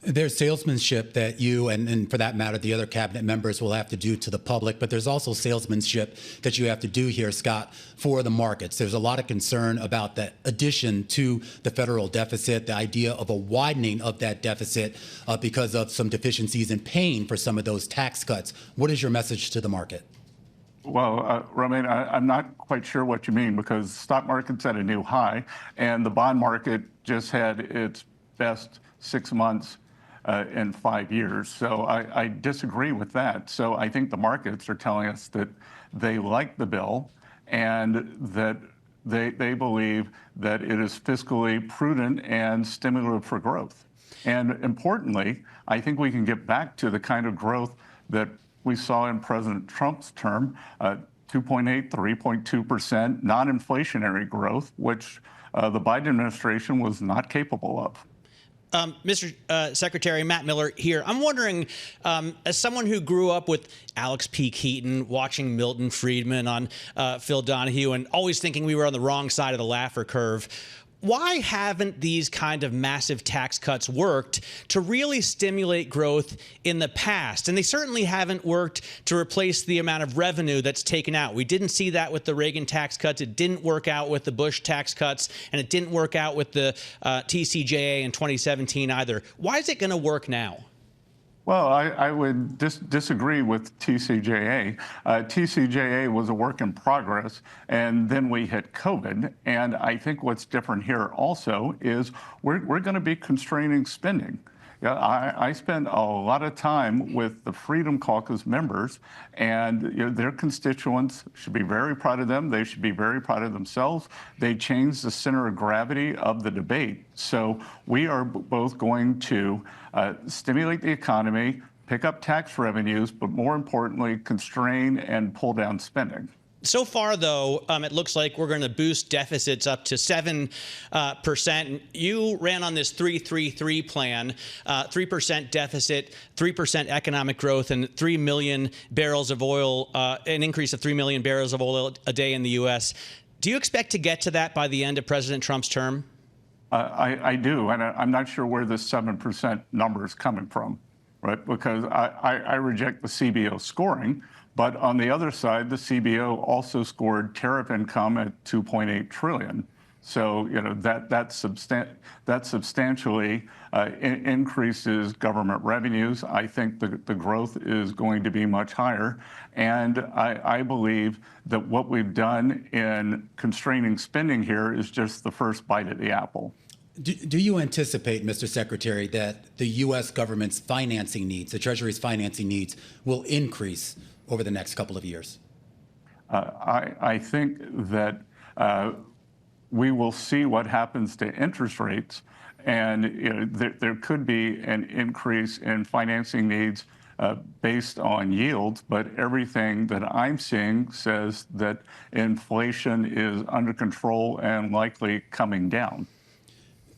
There's salesmanship that you and for that matter, the other cabinet members will have to do to the public, but there's also salesmanship that you have to do here, Scott, for the markets. There's a lot of concern about the addition to the federal deficit, the idea of a widening of that deficit because of some deficiencies in paying for some of those tax cuts. What is your message to the market? Well, Romaine, I'm not quite sure what you mean, because the stock market's at a new high, and the bond market just had its best 6 months in 5 years. So I disagree with that. So I think the markets are telling us that they like the bill and that they believe that it is fiscally prudent and stimulative for growth. And importantly, I think we can get back to the kind of growth that we saw in President Trump's term, 2.8, 3.2% non-inflationary growth, which the Biden administration was not capable of. Mr. Secretary, Matt Miller here. I'm wondering, as someone who grew up with Alex P. Keaton, watching Milton Friedman on Phil Donahue, and always thinking we were on the wrong side of the Laffer curve, why haven't these kind of massive tax cuts worked to really stimulate growth in the past? And they certainly haven't worked to replace the amount of revenue that's taken out. We didn't see that with the Reagan tax cuts. It didn't work out with the Bush tax cuts, and it didn't work out with the TCJA in 2017 either. Why is it going to work now? Well, I would disagree with TCJA. TCJA was a work in progress, and then we hit COVID. And I think what's different here also is we're going to be constraining spending. I spent a lot of time with the Freedom Caucus members, and their constituents should be very proud of them. They should be very proud of themselves. They changed the center of gravity of the debate. So we are both going to stimulate the economy, pick up tax revenues, but more importantly, constrain and pull down spending. So far, though, it looks like we're going to boost deficits up to 7%. You ran on this 3-3-3 plan, 3% deficit, 3% economic growth, and 3 million barrels of oil, an increase of 3 million barrels of oil a day in the U.S. Do you expect to get to that by the end of President Trump's term? I do, and I'm not sure where this 7% number is coming from, right? Because I reject the CBO scoring. But on the other side, the CBO also scored tariff income at $2.8 trillion. So, that substantially increases government revenues. I think the growth is going to be much higher. And I believe that what we've done in constraining spending here is just the first bite at the apple. Do you anticipate, Mr. Secretary, that the U.S. government's financing needs, the Treasury's financing needs, will increase over the next couple of years? I think that we will see what happens to interest rates, and there could be an increase in financing needs based on yields, but everything that I'm seeing says that inflation is under control and likely coming down.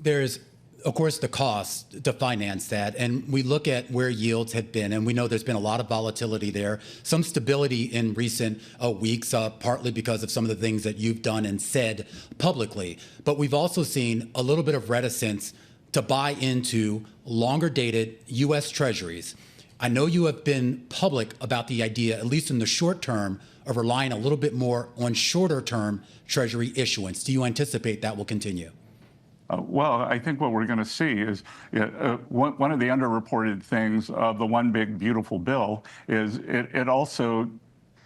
There's, of course, the cost to finance that. And we look at where yields have been, and we know there's been a lot of volatility there, some stability in recent weeks, partly because of some of the things that you've done and said publicly. But we've also seen a little bit of reticence to buy into longer dated U.S. Treasuries. I know you have been public about the idea, at least in the short term, of relying a little bit more on shorter term Treasury issuance. Do you anticipate that will continue? Well, I think what we're going to see is one of the underreported things of the One Big Beautiful Bill is it also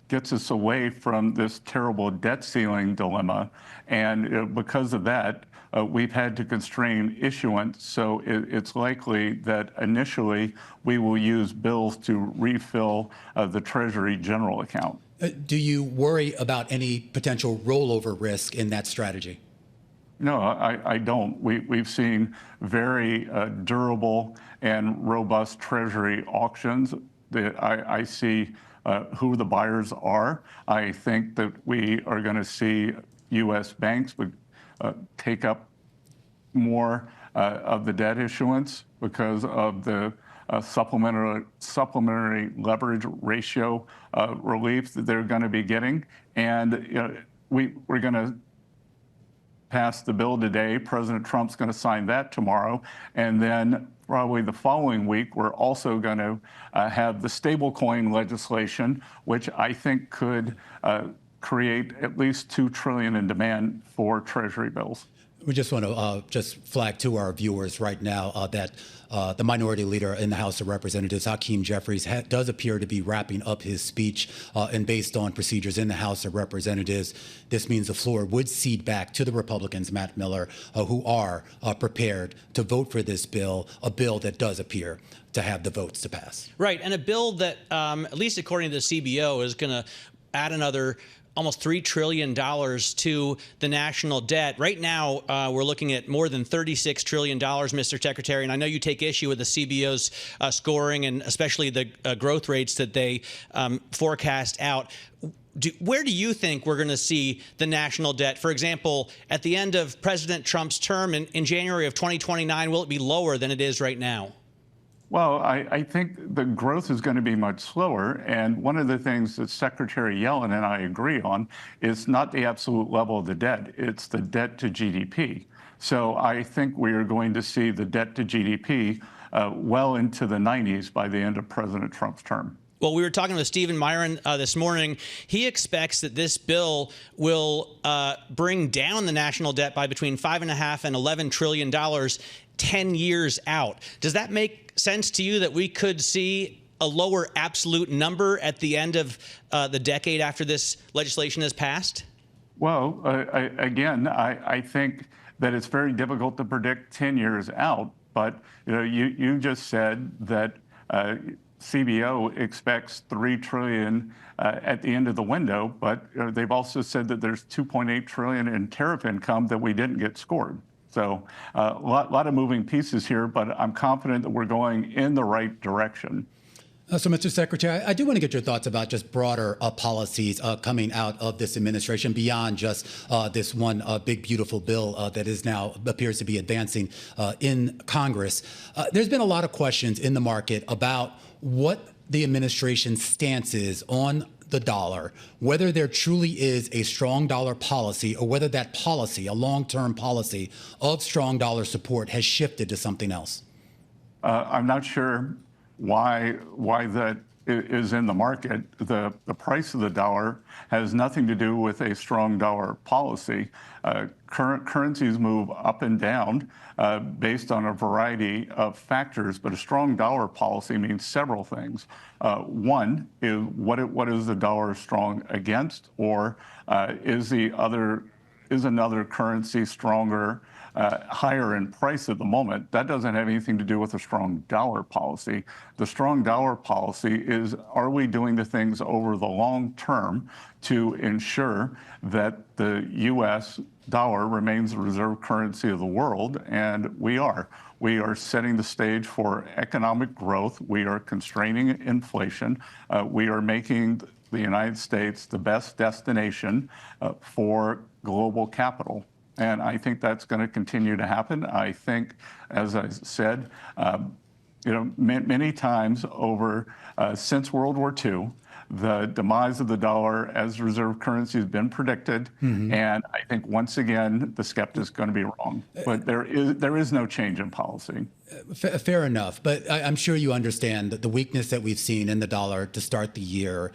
gets us away from this terrible debt ceiling dilemma. And because of that, we've had to constrain issuance. So it's likely that initially we will use bills to refill the Treasury general account. Do you worry about any potential rollover risk in that strategy? No, I don't. We've seen very durable and robust Treasury auctions. I see who the buyers are. I think that we are going to see U.S. banks would take up more of the debt issuance because of the supplementary leverage ratio relief that they're going to be getting. And we're going to pass the bill today. President Trump's going to sign that tomorrow. And then probably the following week, we're also going to have the stablecoin legislation, which I think could create at least $2 trillion in demand for Treasury bills. We just want to just flag to our viewers right now that the minority leader in the House of Representatives, Hakeem Jeffries, does appear to be wrapping up his speech. And based on procedures in the House of Representatives, this means the floor would cede back to the Republicans, Matt Miller, who are prepared to vote for this bill, a bill that does appear to have the votes to pass. Right. And a bill that, at least according to the CBO, is going to add another almost $3 trillion to the national debt. Right now, we're looking at more than $36 trillion, Mr. Secretary. And I know you take issue with the CBO's scoring and especially the growth rates that they forecast out. Where do you think we're going to see the national debt? For example, at the end of President Trump's term in January of 2029, will it be lower than it is right now? Well, I think the growth is going to be much slower. And one of the things that Secretary Yellen and I agree on is not the absolute level of the debt, it's the debt to GDP. So I think we are going to see the debt to GDP well into the 90s by the end of President Trump's term. Well, we were talking with Stephen Myron this morning. He expects that this bill will bring down the national debt by between $5.5 and $11 trillion 10 years out. Does that make sense to you that we could see a lower absolute number at the end of the decade after this legislation is passed? Well, I think that it's very difficult to predict 10 years out. But you just said that CBO expects $3 trillion at the end of the window, but they've also said that there's $2.8 trillion in tariff income that we didn't get scored. So a lot of moving pieces here, but I'm confident that we're going in the right direction. So, Mr. Secretary, I do want to get your thoughts about just broader policies coming out of this administration beyond just this one big, beautiful bill that is now appears to be advancing in Congress. There's been a lot of questions in the market about what the administration's stance is on the dollar, whether there truly is a strong dollar policy or whether that policy, a long-term policy of strong dollar support, has shifted to something else. I'm not sure why that is in the market. The price of the dollar has nothing to do with a strong dollar policy. Current currencies move up and down based on a variety of factors, but a strong dollar policy means several things. One is what is the dollar strong against, or is another currency stronger, higher in price at the moment? That doesn't have anything to do with a strong dollar policy. The strong dollar policy is, are we doing the things over the long term to ensure that the U.S. dollar remains the reserve currency of the world? And we are. We are setting the stage for economic growth. We are constraining inflation. We are making the United States the best destination for global capital. And I think that's going to continue to happen. I think, as I said, many times over since World War II, the demise of the dollar as reserve currency has been predicted. And I think once again, the skeptic's going to be wrong. But there is no change in policy. Fair enough, but I'm sure you understand that the weakness that we've seen in the dollar to start the year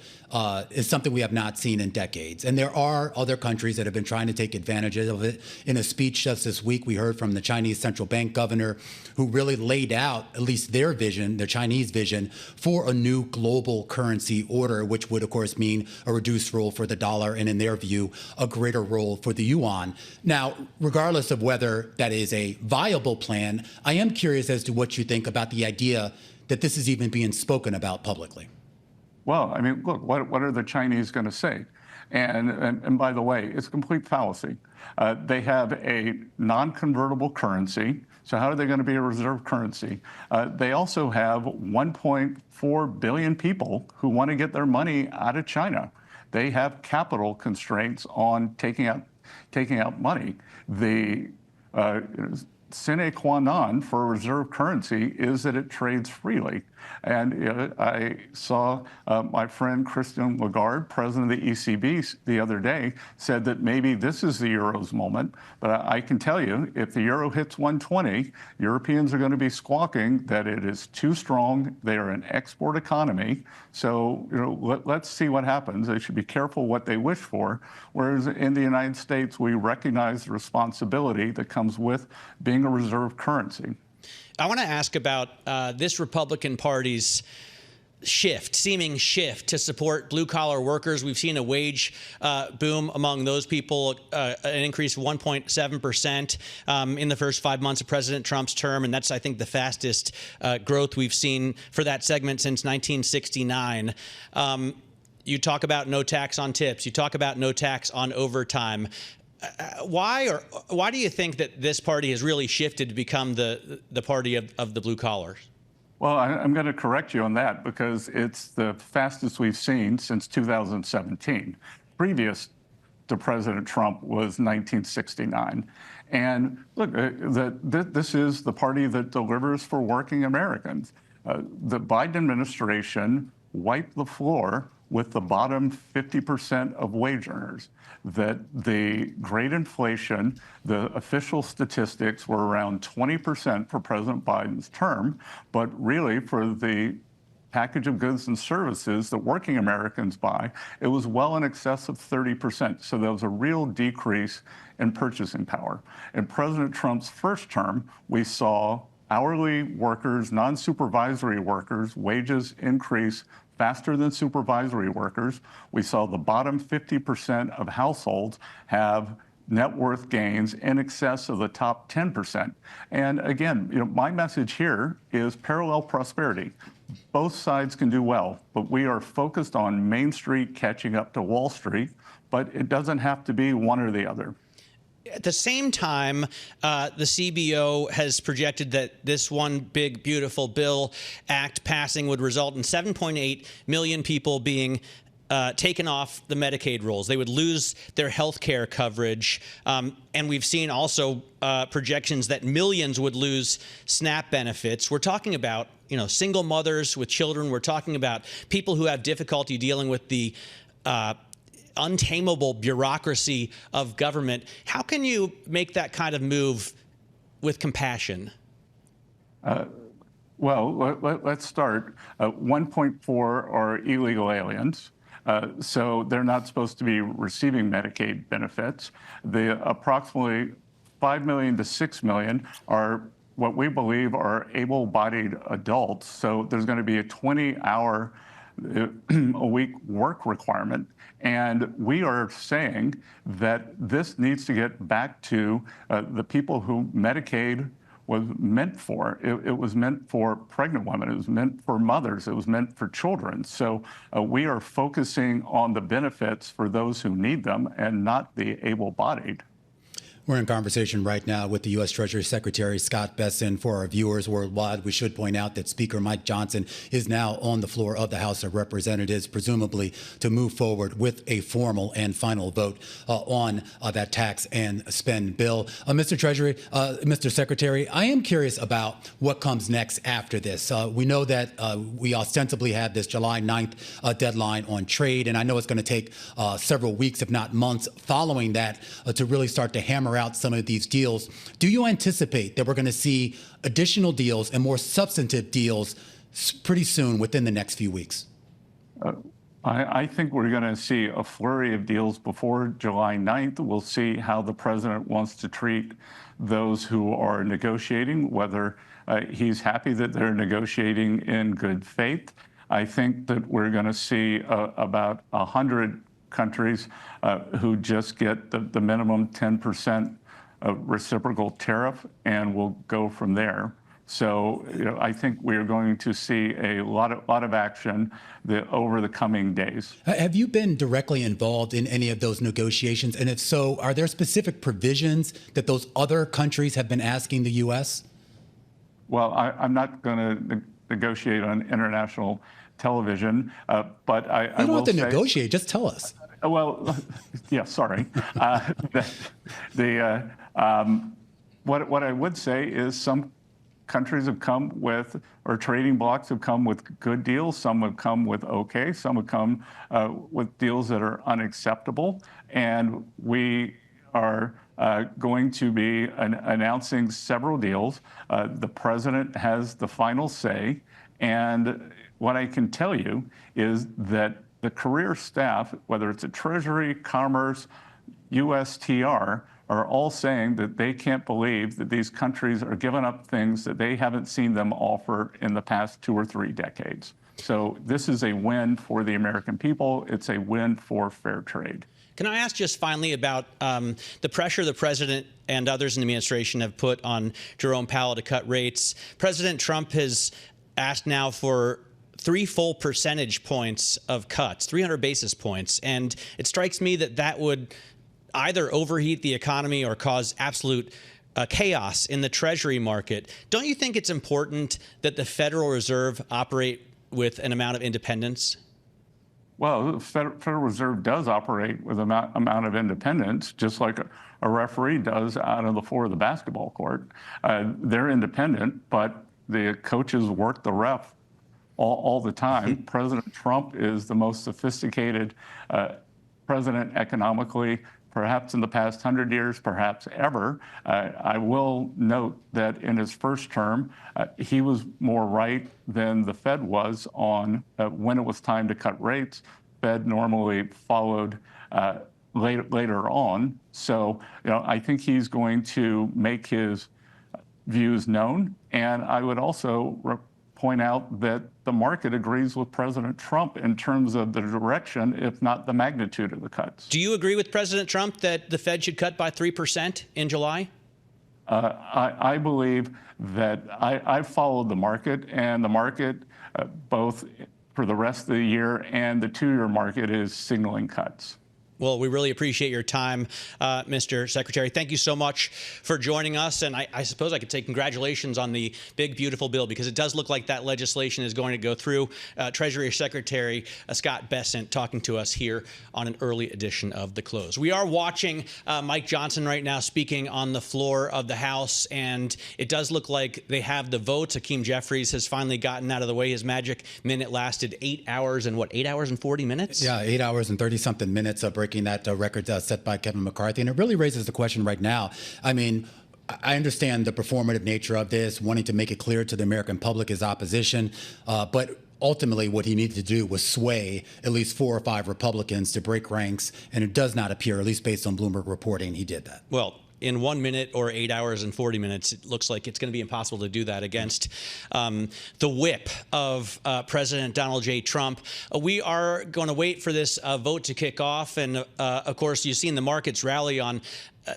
is something we have not seen in decades. And there are other countries that have been trying to take advantage of it. In a speech just this week, we heard from the Chinese central bank governor, who really laid out at least their vision, their Chinese vision, for a new global currency order, which would, of course, mean a reduced role for the dollar and, in their view, a greater role for the yuan. Now, regardless of whether that is a viable plan, I am curious as to what you think about the idea that this is even being spoken about publicly. Well, I mean, look, what are the Chinese going to say? And by the way, it's a complete fallacy. They have a non-convertible currency. So how are they going to be a reserve currency? They also have 1.4 billion people who want to get their money out of China. They have capital constraints on taking out money. The sine qua non for a reserve currency is that it trades freely. And I saw my friend Christine Lagarde, president of the ECB, the other day, said that maybe this is the euro's moment. But I can tell you, if the euro hits 120, Europeans are going to be squawking that it is too strong. They are an export economy. So let's see what happens. They should be careful what they wish for. Whereas in the United States, we recognize the responsibility that comes with being a reserve currency. I want to ask about this Republican Party's seeming shift to support blue-collar workers. We've seen a wage boom among those people, an increase of 1.7% in the first 5 months of President Trump's term, and that's, I think, the fastest growth we've seen for that segment since 1969. You talk about no tax on tips. You talk about no tax on overtime. Why do you think that this party has really shifted to become the party of the blue collars? Well, I'm going to correct you on that because it's the fastest we've seen since 2017. Previous to President Trump was 1969. And look, this is the party that delivers for working Americans. The Biden administration wiped the floor with the bottom 50% of wage earners. That the great inflation, the official statistics were around 20% for President Biden's term, but really for the package of goods and services that working Americans buy, it was well in excess of 30%. So there was a real decrease in purchasing power. In President Trump's first term, we saw hourly workers, non-supervisory workers, wages increase faster than supervisory workers. We saw the bottom 50% of households have net worth gains in excess of the top 10%. And again, my message here is parallel prosperity. Both sides can do well, but we are focused on Main Street catching up to Wall Street, but it doesn't have to be one or the other. At the same time, the CBO has projected that this one big, beautiful bill act passing would result in 7.8 million people being taken off the Medicaid rolls. They would lose their health care coverage. And we've seen also projections that millions would lose SNAP benefits. We're talking about, single mothers with children. We're talking about people who have difficulty dealing with the untamable bureaucracy of government. How can you make that kind of move with compassion? Well, let's start. 1.4 are illegal aliens. So they're not supposed to be receiving Medicaid benefits. The approximately 5 million to 6 million are what we believe are able-bodied adults. So there's going to be a 20-hour a week work requirement. And we are saying that this needs to get back to the people who Medicaid was meant for. It was meant for pregnant women. It was meant for mothers. It was meant for children. So we are focusing on the benefits for those who need them and not the able-bodied. We're in conversation right now with the U.S. Treasury Secretary Scott Bessent. For our viewers worldwide, we should point out that Speaker Mike Johnson is now on the floor of the House of Representatives, presumably to move forward with a formal and final vote on that tax and spend bill. Mr. Treasury, Mr. Secretary, I am curious about what comes next after this. We know that we ostensibly have this July 9th deadline on trade, and I know it's going to take several weeks, if not months, following that to really start to hammer out some of these deals. Do you anticipate that we're going to see additional deals and more substantive deals pretty soon within the next few weeks? I think we're going to see a flurry of deals before July 9th. We'll see how the president wants to treat those who are negotiating, whether he's happy that they're negotiating in good faith. I think that we're going to see about 100 countries who just get the minimum 10% reciprocal tariff, and we'll go from there. So, I think we are going to see a lot of action over the coming days. Have you been directly involved in any of those negotiations? And if so, are there specific provisions that those other countries have been asking the U.S.? Well, I'm not going to negotiate on international television, but I will say... You don't have to negotiate, just tell us. Well, yeah, sorry. What I would say is some countries have come with, or trading blocks have come with good deals. Some have come with okay. Some have come with deals that are unacceptable. And we are going to be announcing several deals. The president has the final say. And what I can tell you is that the career staff, whether it's at Treasury, Commerce, USTR, are all saying that they can't believe that these countries are giving up things that they haven't seen them offer in the past 2 or 3 decades. So this is a win for the American people. It's a win for fair trade. Can I ask just finally about the pressure the president and others in the administration have put on Jerome Powell to cut rates? President Trump has asked now for 3 full percentage points of cuts, 300 basis points. And it strikes me that that would either overheat the economy or cause absolute chaos in the Treasury market. Don't you think it's important that the Federal Reserve operate with an amount of independence? Well, the Federal Reserve does operate with an amount of independence, just like a referee does out on the floor of the basketball court. They're independent, but the coaches work the ref all the time. President Trump is the most sophisticated president economically, perhaps in the past 100 years, perhaps ever. I will note that in his first term, he was more right than the Fed was on when it was time to cut rates. Fed normally followed later on. So, I think he's going to make his views known. And I would also point out that the market agrees with President Trump in terms of the direction, if not the magnitude of the cuts. Do you agree with President Trump that the Fed should cut by 3% in July? I believe that I followed the market, and the market, both for the rest of the year and the 2-year market, is signaling cuts. Well, we really appreciate your time, Mr. Secretary. Thank you so much for joining us. And I suppose I could say congratulations on the big, beautiful bill, because it does look like that legislation is going to go through. Treasury Secretary Scott Bessent talking to us here on an early edition of The Close. We are watching Mike Johnson right now speaking on the floor of the House, and it does look like they have the votes. Hakeem Jeffries has finally gotten out of the way. His magic minute lasted 8 hours and 8 hours and 40 minutes? Yeah, 8 hours and 30-something minutes, breaking that record set by Kevin McCarthy. And it really raises the question right now. I mean, I understand the performative nature of this, wanting to make it clear to the American public his opposition, but ultimately what he needed to do was sway at least 4 or 5 Republicans to break ranks, and it does not appear, at least based on Bloomberg reporting, he did that. Well, in 1 minute or 8 hours and 40 minutes, it looks like it's going to be impossible to do that against the whip of President Donald J. Trump. We are going to wait for this vote to kick off. And of course, you've seen the markets rally on,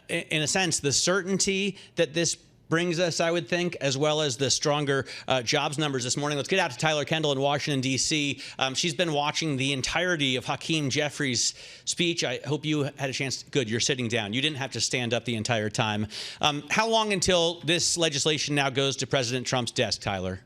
in a sense, the certainty that this brings us, I would think, as well as the stronger jobs numbers this morning. Let's get out to Tyler Kendall in Washington, D.C. She's been watching the entirety of Hakeem Jeffries' speech. I hope you had a chance. Good, you're sitting down. You didn't have to stand up the entire time. How long until this legislation now goes to President Trump's desk, Tyler?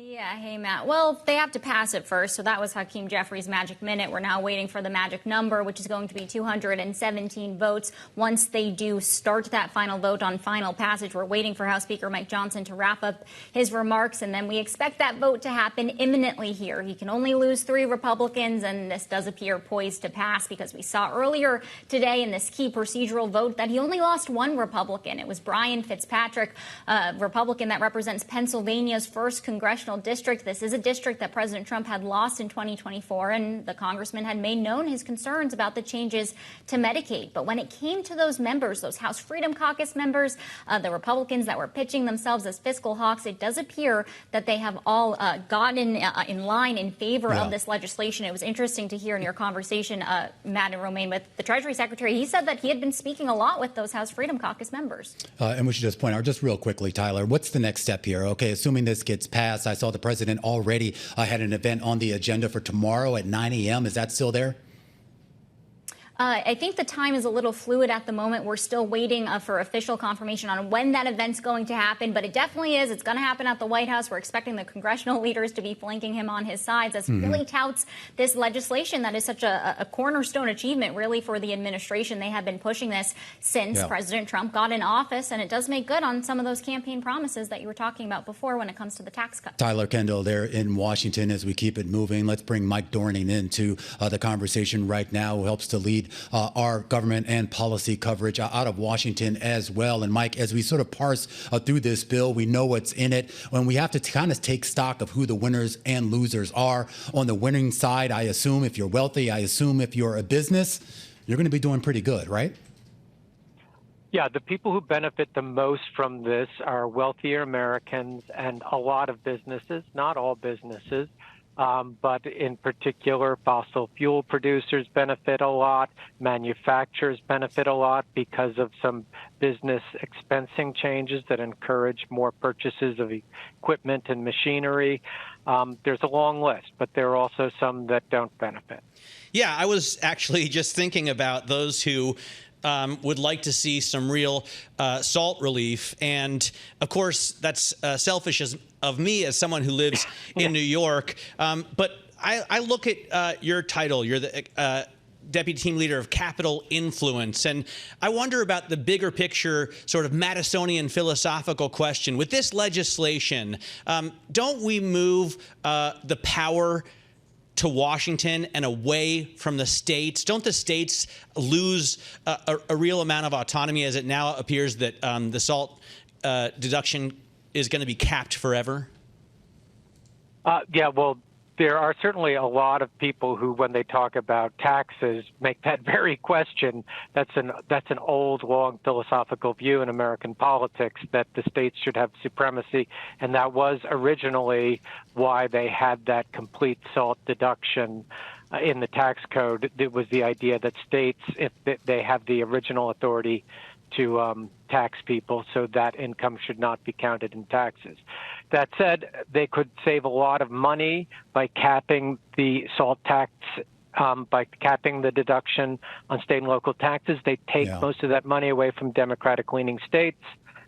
Yeah, hey, Matt. Well, they have to pass it first, so that was Hakeem Jeffries' magic minute. We're now waiting for the magic number, which is going to be 217 votes. Once they do start that final vote on final passage, we're waiting for House Speaker Mike Johnson to wrap up his remarks, and then we expect that vote to happen imminently here. He can only lose 3 Republicans, and this does appear poised to pass because we saw earlier today in this key procedural vote that he only lost 1 Republican. It was Brian Fitzpatrick, a Republican that represents Pennsylvania's 1st congressional district. This is a district that President Trump had lost in 2024, and the congressman had made known his concerns about the changes to Medicaid. But when it came to those members, those House Freedom Caucus members, the Republicans that were pitching themselves as fiscal hawks, it does appear that they have all gotten in line in favor of this legislation. It was interesting to hear in your conversation, Matt and Romaine, with the Treasury Secretary. He said that he had been speaking a lot with those House Freedom Caucus members. And we should just point out, just real quickly, Tyler, what's the next step here? Okay, assuming this gets passed, I saw the president already had an event on the agenda for tomorrow at 9 a.m. Is that still there? I think the time is a little fluid at the moment. We're still waiting for official confirmation on when that event's going to happen, but it definitely is. It's going to happen at the White House. We're expecting the congressional leaders to be flanking him on his sides as he really touts this legislation that is such a cornerstone achievement, really, for the administration. They have been pushing this since President Trump got in office, and it does make good on some of those campaign promises that you were talking about before when it comes to the tax cut. Tyler Kendall there in Washington as we keep it moving. Let's bring Mike Dorning into the conversation right now, who helps to lead our government and policy coverage out of Washington as well. And Mike, as we sort of parse through this bill, we know what's in it, and we have to kind of take stock of who the winners and losers are. On the winning side, I assume if you're wealthy, I assume if you're a business, you're going to be doing pretty good, right? Yeah, the people who benefit the most from this are wealthier Americans and a lot of businesses, not all businesses. But in particular, fossil fuel producers benefit a lot. Manufacturers benefit a lot because of some business expensing changes that encourage more purchases of equipment and machinery. There's a long list, but there are also some that don't benefit. Yeah, I was actually just thinking about those who would like to see some real salt relief. And of course, that's selfish of me as someone who lives in New York. But I look at your title. You're the Deputy Team Leader of Capital Influence. And I wonder about the bigger picture, sort of Madisonian philosophical question. With this legislation, don't we move the power to Washington and away from the states? Don't the states lose a real amount of autonomy as it now appears that the SALT deduction is going to be capped forever? Yeah, well, there are certainly a lot of people who, when they talk about taxes, make that very question. That's an old, long philosophical view in American politics that the states should have supremacy, and that was originally why they had that complete SALT deduction in the tax code. It was the idea that states, if they have the original authority to tax people, so that income should not be counted in taxes. That said, they could save a lot of money by capping the SALT tax, by capping the deduction on state and local taxes. They take most of that money away from Democratic-leaning states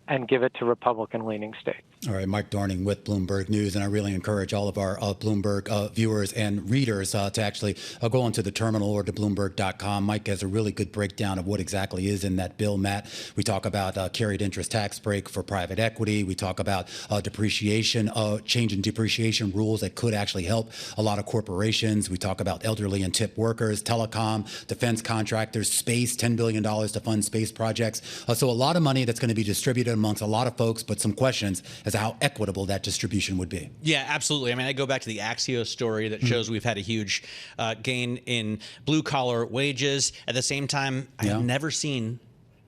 and give it to Republican-leaning states. All right, Mike Dorning with Bloomberg News, and I really encourage all of our Bloomberg viewers and readers to actually go onto the terminal or to Bloomberg.com. Mike has a really good breakdown of what exactly is in that bill, Matt. We talk about carried interest tax break for private equity. We talk about depreciation, change in depreciation rules that could actually help a lot of corporations. We talk about elderly and tip workers, telecom, defense contractors, space, $10 billion to fund space projects. So a lot of money that's going to be distributed amongst a lot of folks, but some questions as to how equitable that distribution would be. Yeah, absolutely. I mean, I go back to the Axios story that shows we've had a huge gain in blue-collar wages. At the same time, I've never seen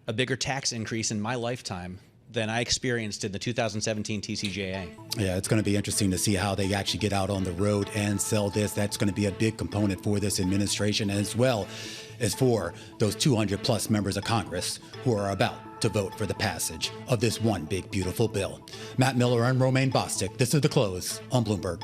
a bigger tax increase in my lifetime than I experienced in the 2017 TCJA. Yeah, it's going to be interesting to see how they actually get out on the road and sell this. That's going to be a big component for this administration, as well as for those 200 plus members of Congress who are about to vote for the passage of this one big, beautiful bill. Matt Miller and Romaine Bostick, this is The Close on Bloomberg.